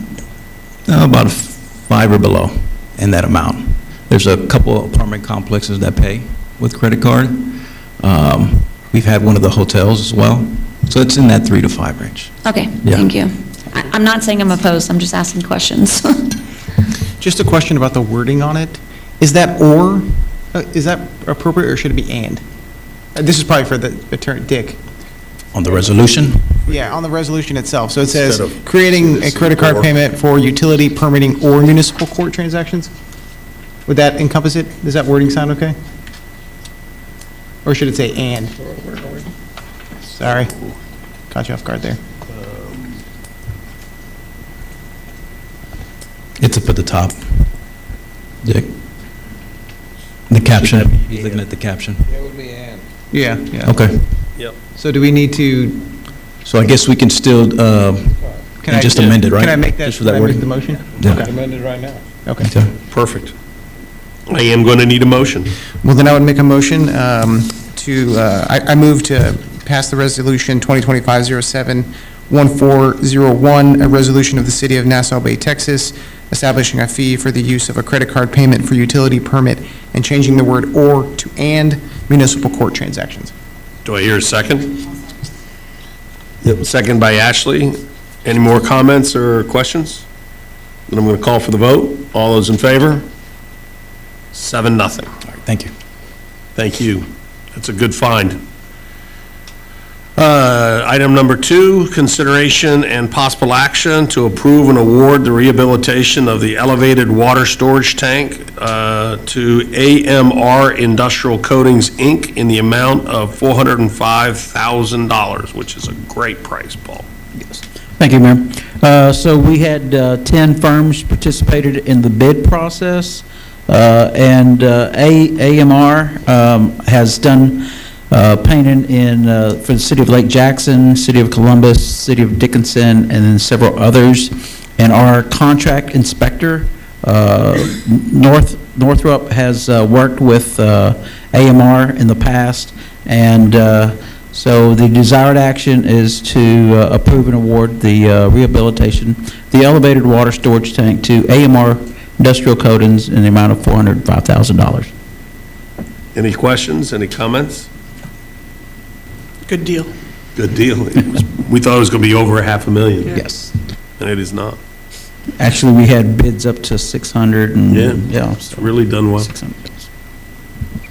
about 5 or below in that amount. There's a couple of apartment complexes that pay with credit card. We've had one of the hotels as well. So it's in that 3 to 5 range. Okay, Yeah. thank you. I'm not saying I'm opposed, I'm just asking questions. Just a question about the wording on it. Is that "or," is that appropriate, or should it be "and"? This is probably for the attorney, Dick. On the resolution? Yeah, on the resolution itself. So it Instead says, of creating a credit card or. payment for utility permitting or municipal court transactions? Would that encompass it? Does that wording sound okay? Or should it say "and"? Sorry, caught you off guard there. It's up at the top. Dick? The caption, he's looking at the caption. Yeah, yeah. Okay. Yep. So do we need to, So I guess we can still, can I just amend it, right? Can I make that, Just for can that I make wording? the motion? Yeah. Okay. Amended right now. Okay. Perfect. I am going to need a motion. Well, then I would make a motion I move to pass the resolution 2025-07-1401, a resolution of the City of Nassau Bay, Texas, establishing a fee for the use of a credit card payment for utility permit and changing the word "or" to "and" municipal court transactions. Do I hear a second? Second by Ashley. Any more comments or questions? Then I'm going to call for the vote. All those in favor? 7-0. All right, thank you. Thank you. That's a good find. Item number 2, consideration and possible action to approve and award the rehabilitation of the elevated water storage tank to AMR Industrial Coatings, Inc. in the amount of $405,000, which is a great price, Paul. Thank you, Mayor. So we had 10 firms participated in the bid process, and AMR has done painting for the city of Lake Jackson, city of Columbus, city of Dickinson, and then several others. And our contract inspector, Northrop, has worked with AMR in the past, and so the desired action is to approve and award the rehabilitation, the elevated water storage tank to AMR Industrial Coatings in the amount of $405,000. Any questions, any comments? Good deal. Good deal. We thought it was going to be over $500,000. Yes. And it is not. Actually, we had bids up to 600 and, yeah. It's really done well. 600.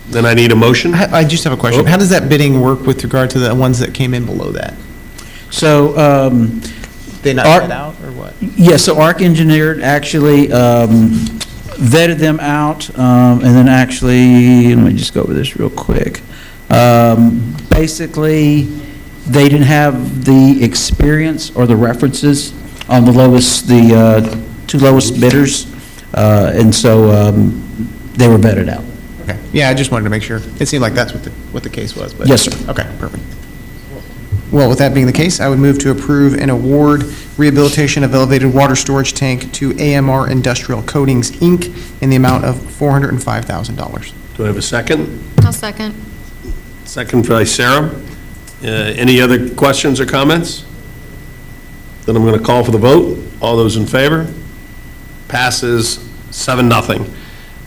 Then I need a motion. I just have a question. How does that bidding work with regard to the ones that came in below that? So, They not Our- bid out, or what? yeah, so Arc Engineered actually vetted them out, and then actually, let me just go over this real quick. Basically, they didn't have the experience or the references on the 2 lowest bidders, and so they were vetted out. Okay. Yeah, I just wanted to make sure. It seemed like that's what the case was, but. Yes, sir. Okay, perfect. Well, with that being the case, I would move to approve and award rehabilitation of elevated water storage tank to AMR Industrial Coatings, Inc. in the amount of $405,000. Do I have a second? I'll second. Second by Sarah. Any other questions or comments? Then I'm going to call for the vote. All those in favor? Passes 7-0.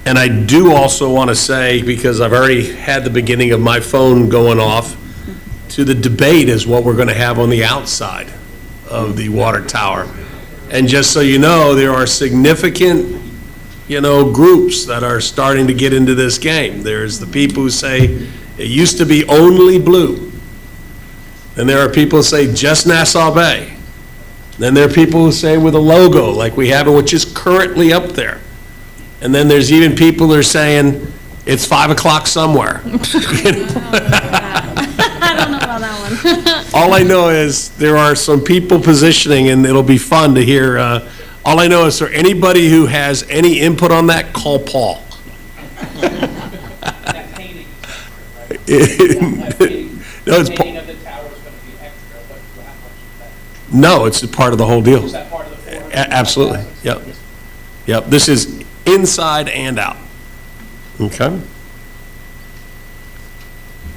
And I do also want to say, because I've already had the beginning of my phone going off, to the debate is what we're going to have on the outside of the water tower. And just so you know, there are significant, groups that are starting to get into this game. There's the people who say it used to be only blue. Then there are people who say just Nassau Bay. Then there are people who say with a logo like we have it, which is currently up there. And then there's even people that are saying it's 5 o'clock somewhere. I don't know about that one. All I know is there are some people positioning, and it'll be fun to hear. All I know is for anybody who has any input on that, call Paul. That painting, right? No, it's Painting of the tower is going to be extra, but how much is that? No, it's a part of the whole deal. Is that part of the $400,000? Absolutely, yep. Yep, this is inside and out. Okay.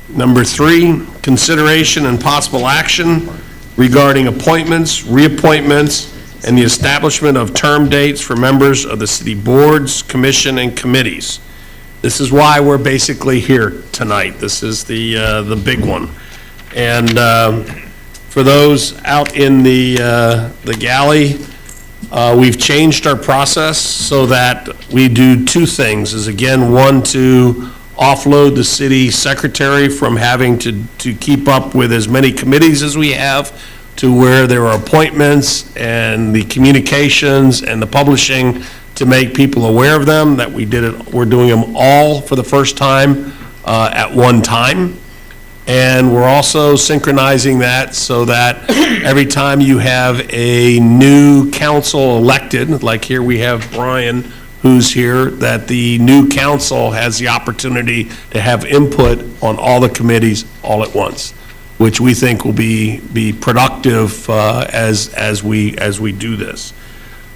Number 3, consideration and possible action regarding appointments, reappointments, and the establishment of term dates for members of the city boards, commission, and committees. This is why we're basically here tonight. This is the big one. And for those out in the galley, we've changed our process so that we do 2 things, is again, one, to offload the city secretary from having to keep up with as many committees as we have, to where there are appointments and the communications and the publishing to make people aware of them, that we're doing them all for the first time at one time. And we're also synchronizing that so that every time you have a new council elected, like here we have Brian, who's here, that the new council has the opportunity to have input on all the committees all at once, which we think will be productive as we do this.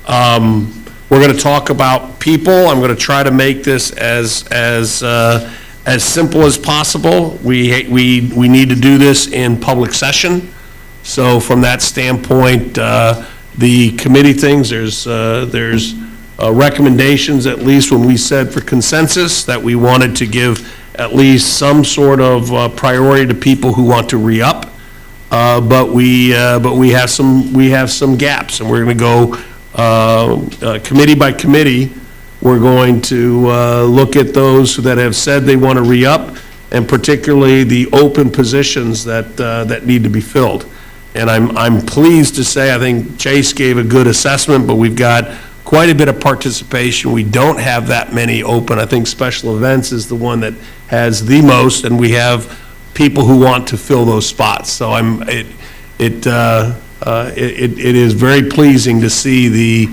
We're going to talk about people. I'm going to try to make this as simple as possible. We need to do this in public session. So from that standpoint, the committee things, there's recommendations, at least when we said for consensus, that we wanted to give at least some sort of priority to people who want to re-up. But we have some gaps, and we're going to go committee by committee. We're going to look at those that have said they want to re-up, and particularly the open positions that need to be filled. And I'm pleased to say, I think Chase gave a good assessment, but we've got quite a bit of participation. We don't have that many open. I think special events is the one that has the most, and we have people who want to fill those spots. So it is very pleasing to see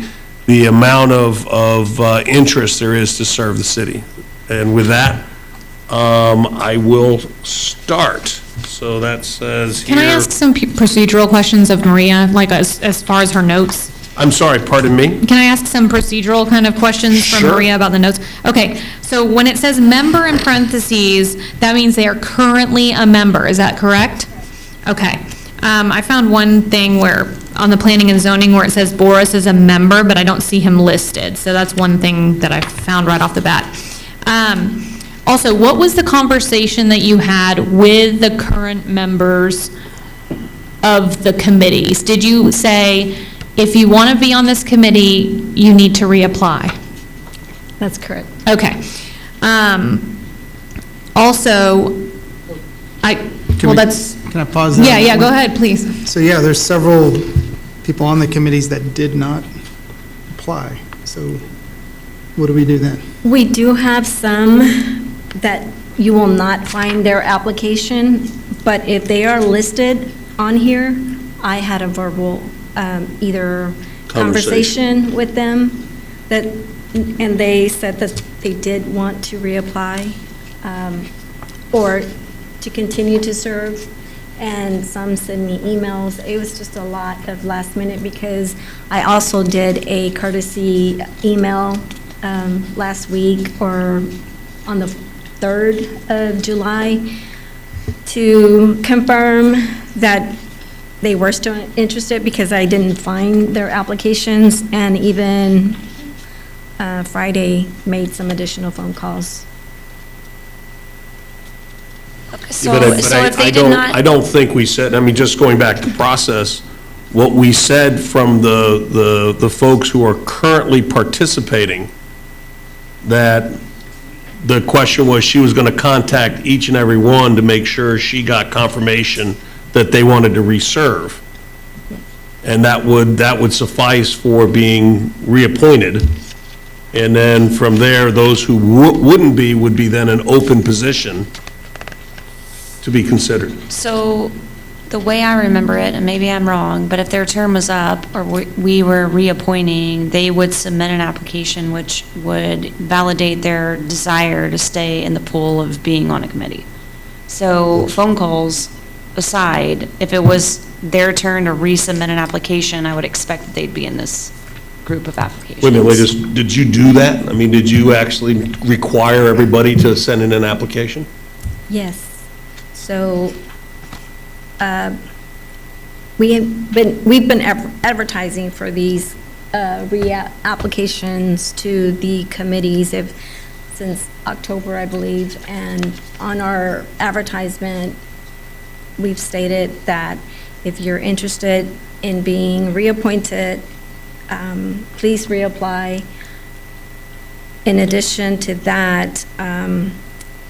the amount of interest there is to serve the city. And with that, I will start. So that says here. Can I ask some procedural questions of Maria, like as far as her notes? I'm sorry, pardon me? Can I ask some procedural kind of questions from Sure. Maria about the notes? Okay, so when it says member in parentheses, that means they are currently a member, is that correct? Okay. I found one thing where, on the planning and zoning, where it says Boris is a member, but I don't see him listed. So that's one thing that I found right off the bat. Also, what was the conversation that you had with the current members of the committees? Did you say, if you want to be on this committee, you need to reapply? That's correct. Okay. Also, Can I pause there? Yeah, go ahead, please. So, yeah, there's several people on the committees that did not apply. So what do we do then? We do have some that you will not find their application, but if they are listed on here, I had a verbal either conversation with them and they said that they did want to reapply or to continue to serve. And some send me emails. It was just a lot of last minute because I also did a courtesy email last week or on the 3rd of July to confirm that they were still interested because I didn't find their applications, and even Friday made some additional phone calls. So, But so I if they did don't- not. I don't think we said, I mean, just going back to process, what we said from the folks who are currently participating, that the question was, she was going to contact each and every one to make sure she got confirmation that they wanted to reserve. And that would suffice for being reappointed. And then from there, those who wouldn't be, would be then an open position to be considered. So the way I remember it, and maybe I'm wrong, but if their term was up or we were reappointing, they would submit an application which would validate their desire to stay in the pool of being on a committee. So phone calls aside, if it was their turn to resubmit an application, I would expect that they'd be in this group of applications. Wait a minute, did you do that? I mean, did you actually require everybody to send in an application? Yes. So we've been advertising for these applications to the committees since October, I believe. And on our advertisement, we've stated that if you're interested in being reappointed, please reapply. In addition to that,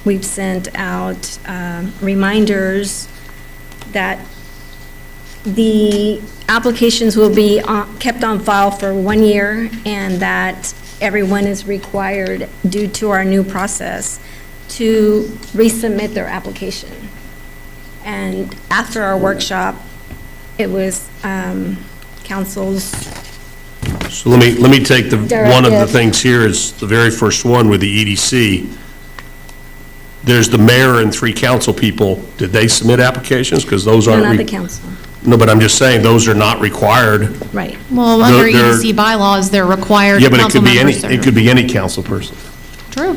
we've sent out reminders that the applications will be kept on file for 1 year, and that everyone is required, due to our new process, to resubmit their application. And after our workshop, it was council's. So let me take one of the Directive. things here is the very first one with the EDC. There's the mayor and 3 council people. Did they submit applications? Because those They're aren't. not the council, No, but I'm just saying, those are not required. right. Well, under They're- EDC bylaws, they're required Yeah, but it council could be any, members it could be any council person. True.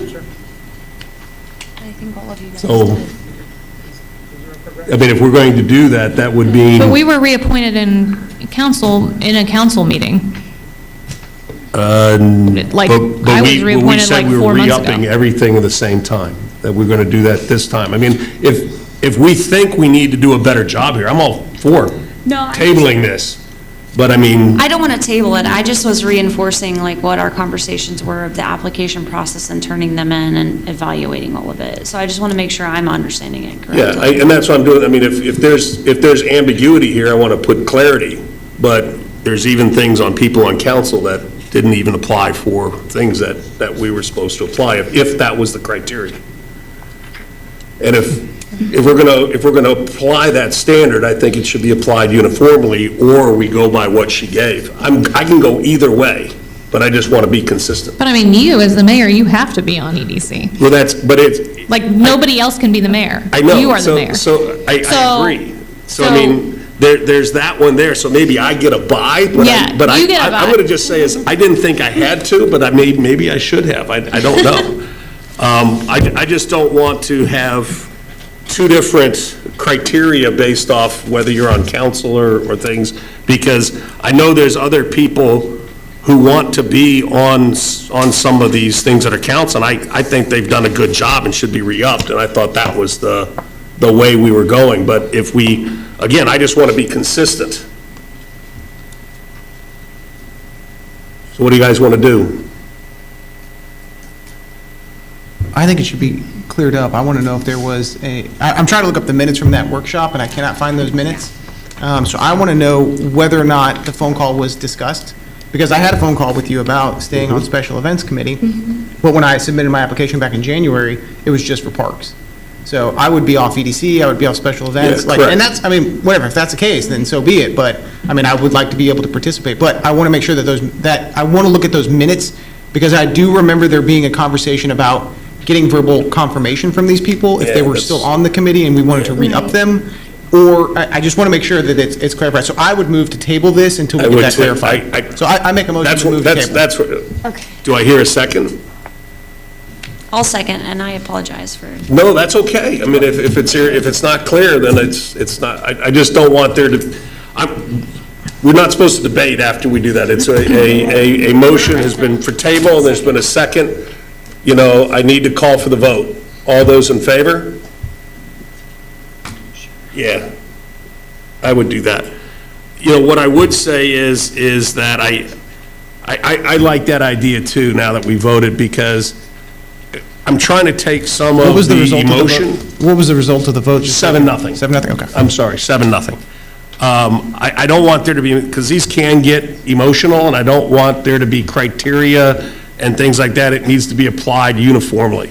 I think all of you guys So, did. I mean, if we're going to do that, that would mean. But we were reappointed in a council meeting. Like, But I was we reappointed said like we were 4 months re-upping ago. everything at the same time, that we're going to do that this time. I mean, if we think we need to do a better job here, I'm all for No, tabling this. But I mean, I don't want to table it. I just was reinforcing like what our conversations were of the application process and turning them in and evaluating all of it. So I just want to make sure I'm understanding it correctly. yeah, and that's what I'm doing. I mean, if there's ambiguity here, I want to put clarity. But there's even things on people on council that didn't even apply for things that we were supposed to apply, if that was the criteria. And if we're gonna apply that standard, I think it should be applied uniformly, or we go by what she gave. I can go either way, but I just want to be consistent. But I mean, you, as the mayor, you have to be on EDC. Well, but it's, Like, nobody else can be the mayor. I know. You are the mayor. So I So- agree. So I mean, there's that one there, so maybe I get a bye, but Yeah, you get a I'm bye. gonna just say is, I didn't think I had to, but maybe I should have, I don't know. I just don't want to have 2 different criteria based off whether you're on council or things, because I know there's other people who want to be on some of these things that are council, and I think they've done a good job and should be re-upped, and I thought that was the way we were going. But if we, again, I just want to be consistent. So what do you guys want to do? I think it should be cleared up. I want to know if there was I'm trying to look up the minutes from that workshop, and I cannot find those minutes. So I want to know whether or not the phone call was discussed, because I had a phone call with you about staying on Special Events Committee, but when I submitted my application back in January, it was just for parks. So I would be off EDC, I would be off Special Events, Yeah, correct. and that's, I mean, whatever, if that's the case, then so be it, but, I mean, I would like to be able to participate, but I want to make sure that I want to look at those minutes, because I do remember there being a conversation about getting verbal confirmation from these people, if Yeah, they were that's- still on the committee and we wanted to re-up them, or, I just want to make sure that it's clarified. So I would move to table this until I we get would that too. clarified. So I make a motion to move to table. That's what, Okay. do I hear a second? I'll second, and I apologize for. No, that's okay. I mean, if it's here, if it's not clear, then it's not, I just don't want there to, We're not supposed to debate after we do that. It's a motion has been for table, and there's been a second. You know, I need to call for the vote. All those in favor? Yeah, I would do that. You know, what I would say is that I like that idea too, now that we voted, because I'm trying to take some of the emotion. What was the result of the vote? 7-0. 7-0, okay. I'm sorry, 7-0. I don't want there to be, because these can get emotional, and I don't want there to be criteria and things like that. It needs to be applied uniformly.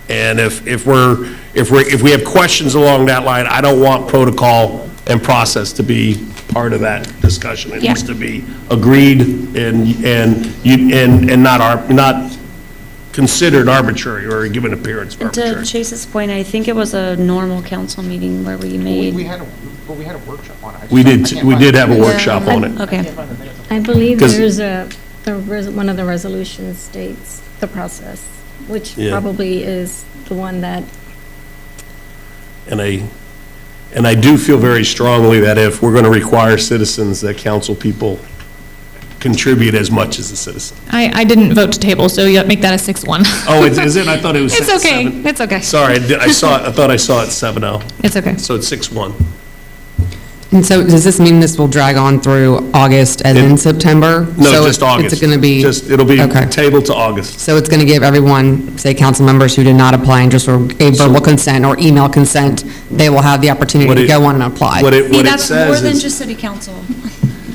And if we have questions along that line, I don't want protocol and process to be part of that discussion. It needs to be agreed and not considered arbitrary or given appearance of And to arbitrary. Chase's point, I think it was a normal council meeting where we made. We had a workshop on it. We did have a workshop on it. Okay. I believe 'Cause- one of the resolutions states the process, which Yeah. probably is the one that, And I do feel very strongly that if we're going to require citizens, that council people contribute as much as the citizen. I didn't vote to table, so you make that a 6-1. Oh, is it? I thought it was It's okay, 7. it's okay. Sorry, I thought I saw it 7-0. It's okay. So it's 6-1. And so does this mean this will drag on through August and in September? No, So just August. It's going to be, It'll be Okay. tabled to August. so it's going to give everyone, say, council members who did not apply and just gave verbal consent or email consent, they will have the opportunity What to it- go on and apply. What it See, that's says more than is- just city council.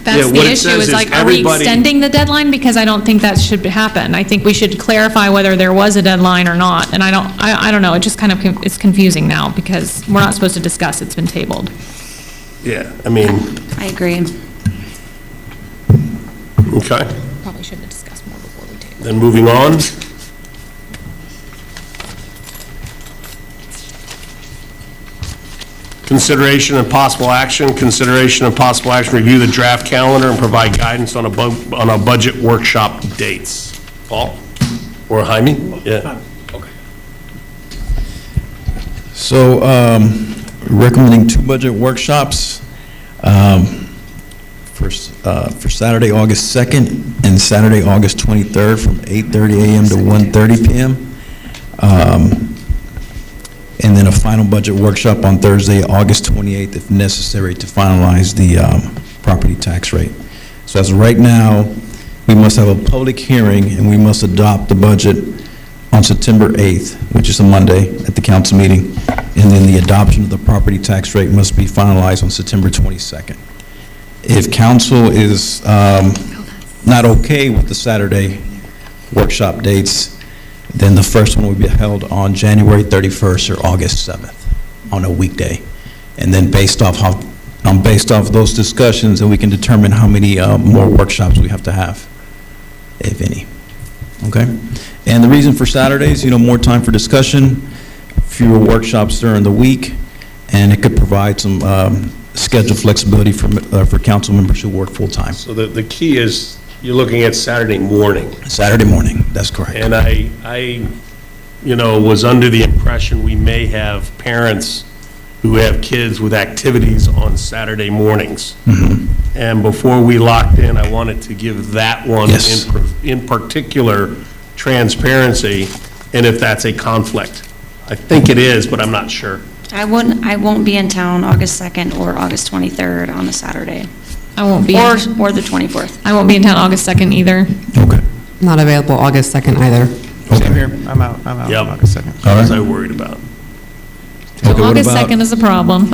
That's Yeah, the what it issue, says is is like, are we everybody- extending the deadline? Because I don't think that should happen. I think we should clarify whether there was a deadline or not, and I don't know, it just kind of, it's confusing now, because we're not supposed to discuss, it's been tabled. Yeah, I mean, I agree. okay. Probably should have discussed more before we tabled. Then moving on. Consideration and possible action, review the draft calendar and provide guidance on a budget workshop dates. Paul? Or Jaime? Yeah. So, recommending 2 budget workshops for Saturday, August 2nd and Saturday, August 23rd from 8:30 a.m. to 1:30 p.m. And then a final budget workshop on Thursday, August 28th, if necessary, to finalize the property tax rate. So as of right now, we must have a public hearing and we must adopt the budget on September 8th, which is a Monday, at the council meeting. And then the adoption of the property tax rate must be finalized on September 22nd. If council is not okay with the Saturday workshop dates, then the first one will be held on January 31st or August 7th, on a weekday. And then based off those discussions, then we can determine how many more workshops we have to have, if any. Okay? And the reason for Saturdays, more time for discussion, fewer workshops during the week, and it could provide some schedule flexibility for council members who work full-time. So the key is, you're looking at Saturday morning. Saturday morning, that's correct. And I was under the impression we may have parents who have kids with activities on Saturday mornings. And before we locked in, I wanted to give that one Yes. in particular transparency, and if that's a conflict. I think it is, but I'm not sure. I won't be in town August 2nd or August 23rd on a Saturday. I won't be. Or the 24th. I won't be in town August 2nd either. Okay. Not available August 2nd either. Same here. I'm out Yep. on August 2nd. What was I worried about? So Okay, what August about- 2nd is a problem.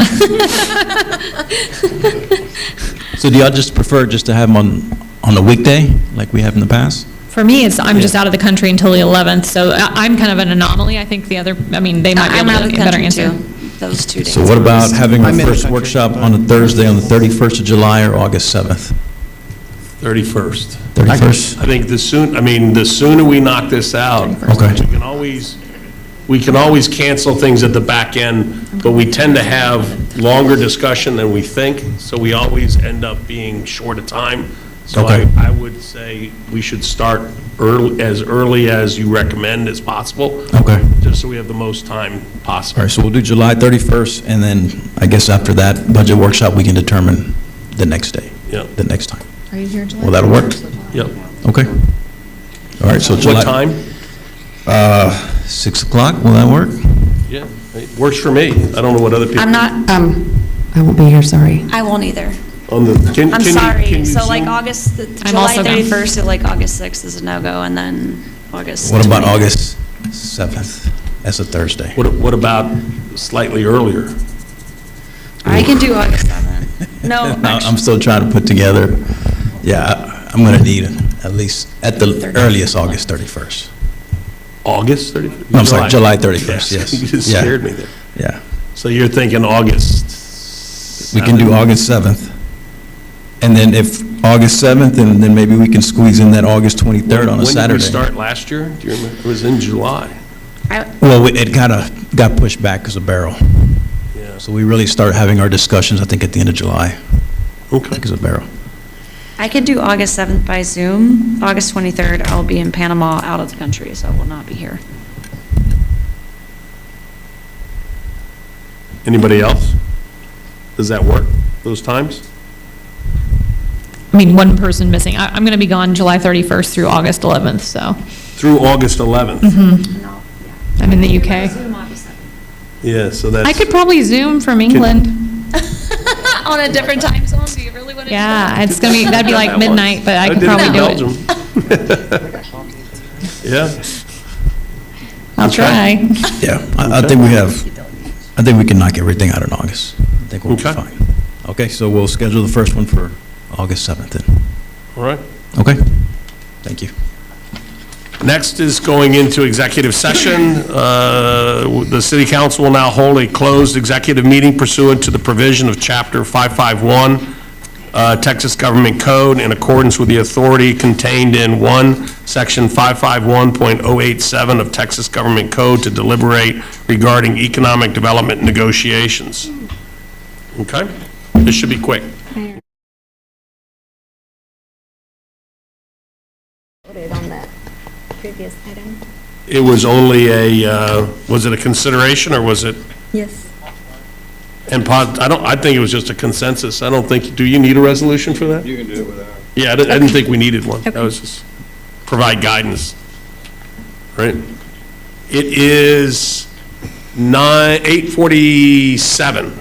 So do y'all just prefer just to have them on a weekday, like we have in the past? For me, I'm just out of the country until the 11th, so I'm kind of an anomaly. I think the other, they might be I'm able out to of the get a better country answer. too, those 2 days. So what about having our I'm in the first country, workshop but- on a Thursday on the 31st of July or August 7th? 31st. 31st? I think the sooner we knock this out, Okay. we can always cancel things at the back end, but we tend to have longer discussion than we think, so we always end up being short of time. So Okay. I would say we should start as early as you recommend as possible, Okay. just so we have the most time All possible. right, so we'll do July 31st, and then I guess after that budget workshop, we can determine the next day. Yeah. The next time. Are you here July? Will that work? Yep. Okay. All right, so July. What time? 6 o'clock, will that work? Yeah, it works for me. I don't know what other people. I'm not, I won't be here, sorry. I won't either. On the, I'm can you sorry. So like Zoom? August, I'm July also gone. 31st to like August 6th is a no-go, and then August What about 29th. August 7th? That's a Thursday. What about slightly earlier? I can do August 7th. No, I'm still trying to put together, yeah, I'm going to need at least, at the earliest, August 31st. August 31st? No, I'm sorry, July 31st, yes. You just Yeah. scared me there. Yeah. So you're thinking August? We can do August 7th. And then if August 7th, and then maybe we can squeeze in that August 23rd on a Saturday. When did we start last year? Do you remember? It was in July. Well, it kind of got pushed back because of Barrow. Yeah. So we really start having our discussions, I think, at the end of July. Okay. Because of Barrow. I could do August 7th by Zoom. August 23rd, I'll be in Panama, out of the country, so I will not be here. Anybody else? Does that work, those times? I mean, one person missing. I'm going to be gone July 31st through August 11th, so Through August 11th? I'm in the UK. Yeah, so that's. I could probably Zoom from England. On a different time zone, do you really want to do that? Yeah, it's going to be, that'd be like midnight, but I could did it probably in do it. Belgium. Yeah. I'll try. Yeah, I think we can knock everything out in August. I think we'll be Okay. fine. Okay, so we'll schedule the first one for August 7th then. All right. Okay? Thank you. Next is going into executive session. The city council will now hold a closed executive meeting pursuant to the provision of Chapter 551, Texas Government Code, in accordance with the authority contained in 1, Section 551.087 of Texas Government Code to deliberate regarding economic development negotiations. Okay? This should be quick. Voted on that previous item. It was only was it a consideration, or was it? Yes. And I think it was just a consensus. I don't think, do you need a resolution for that? You can do it without. Yeah, I didn't think we needed one. That was just provide guidance. Right? It is 8:47.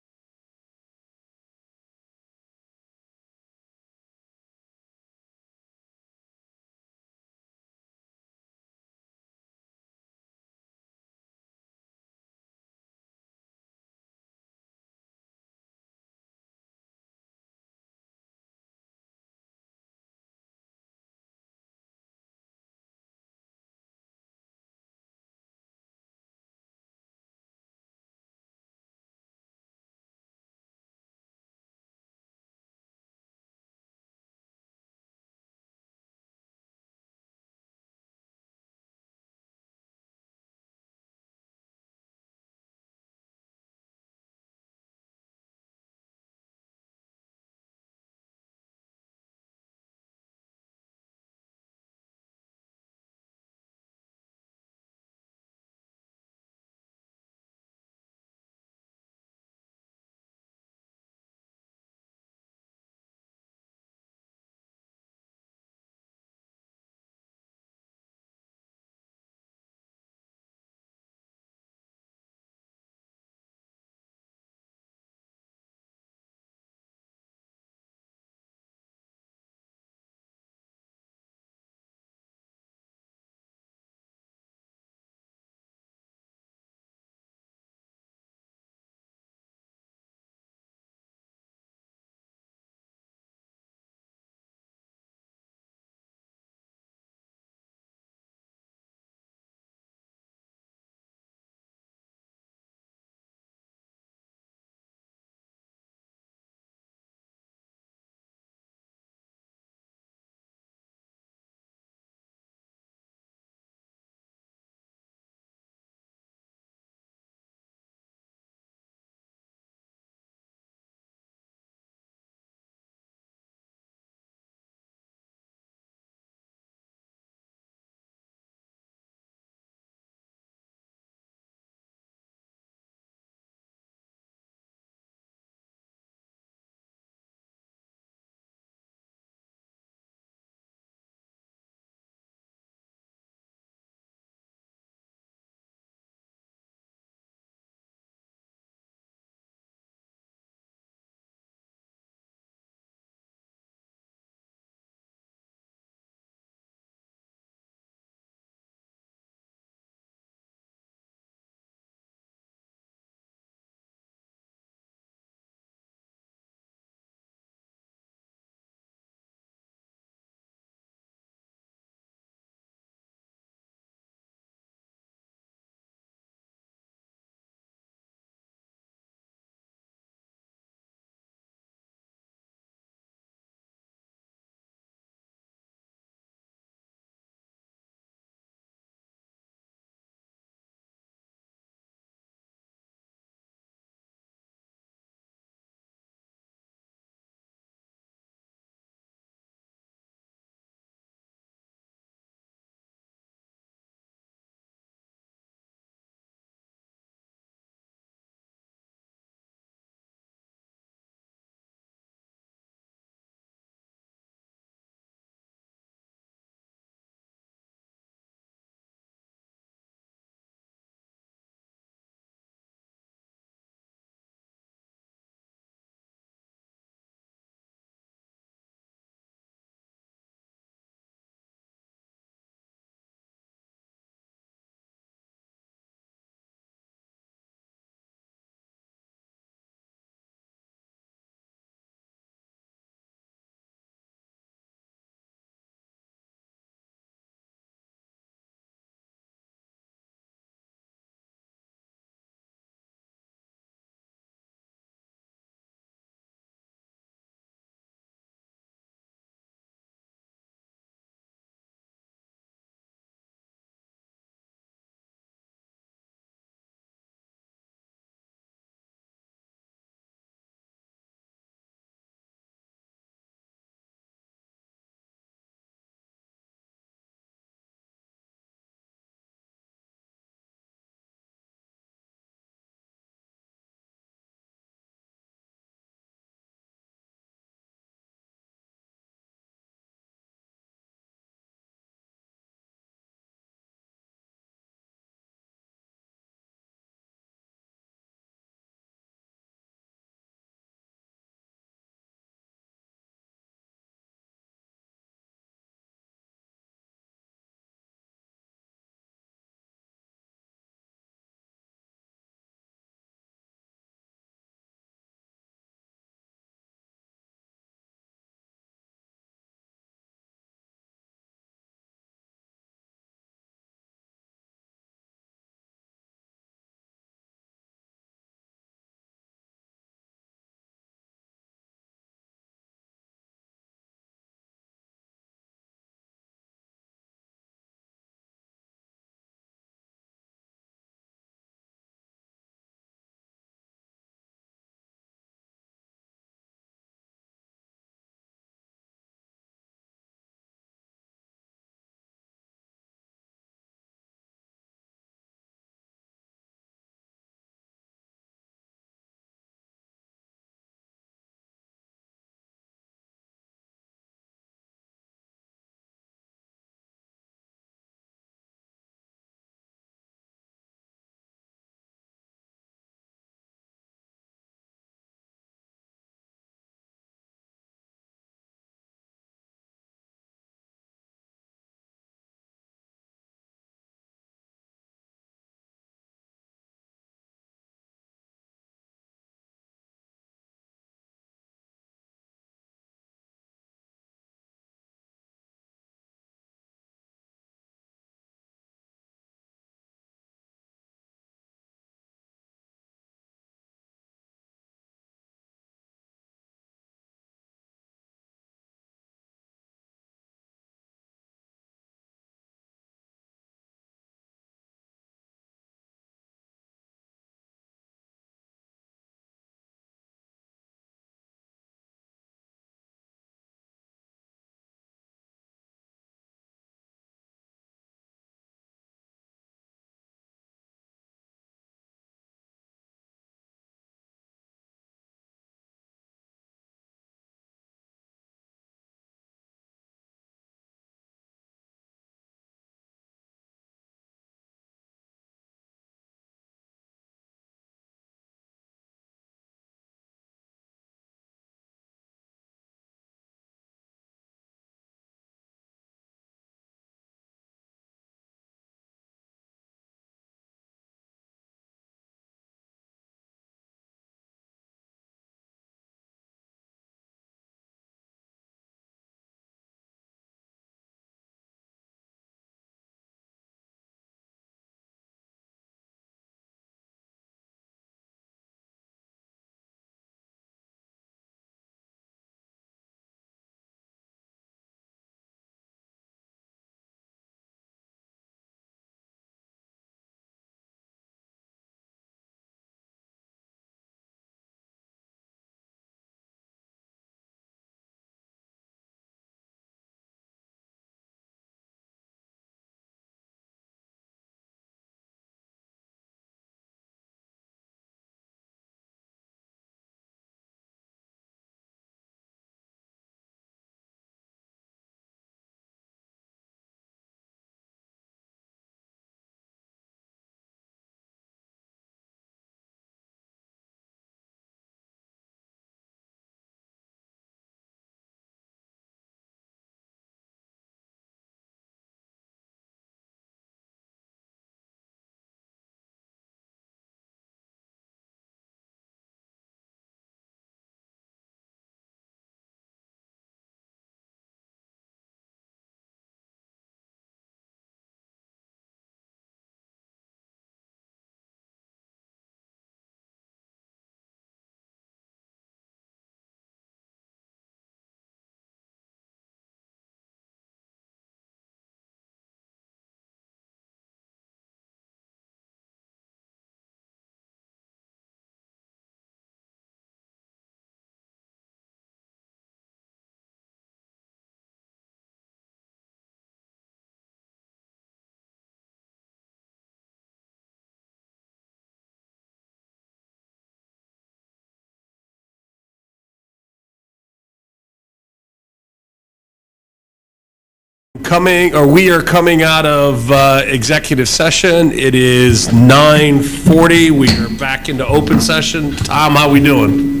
we are coming out of executive session. It is 9:40. We are back into open session. Tom, how we doing?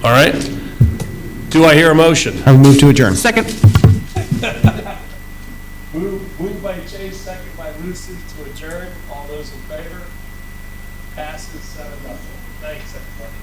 All right? Do I hear a motion? I would move to adjourn. Second. Moved by Chase, second by Lucy to adjourn. All those in favor? Passes 7-0. Thanks, everybody.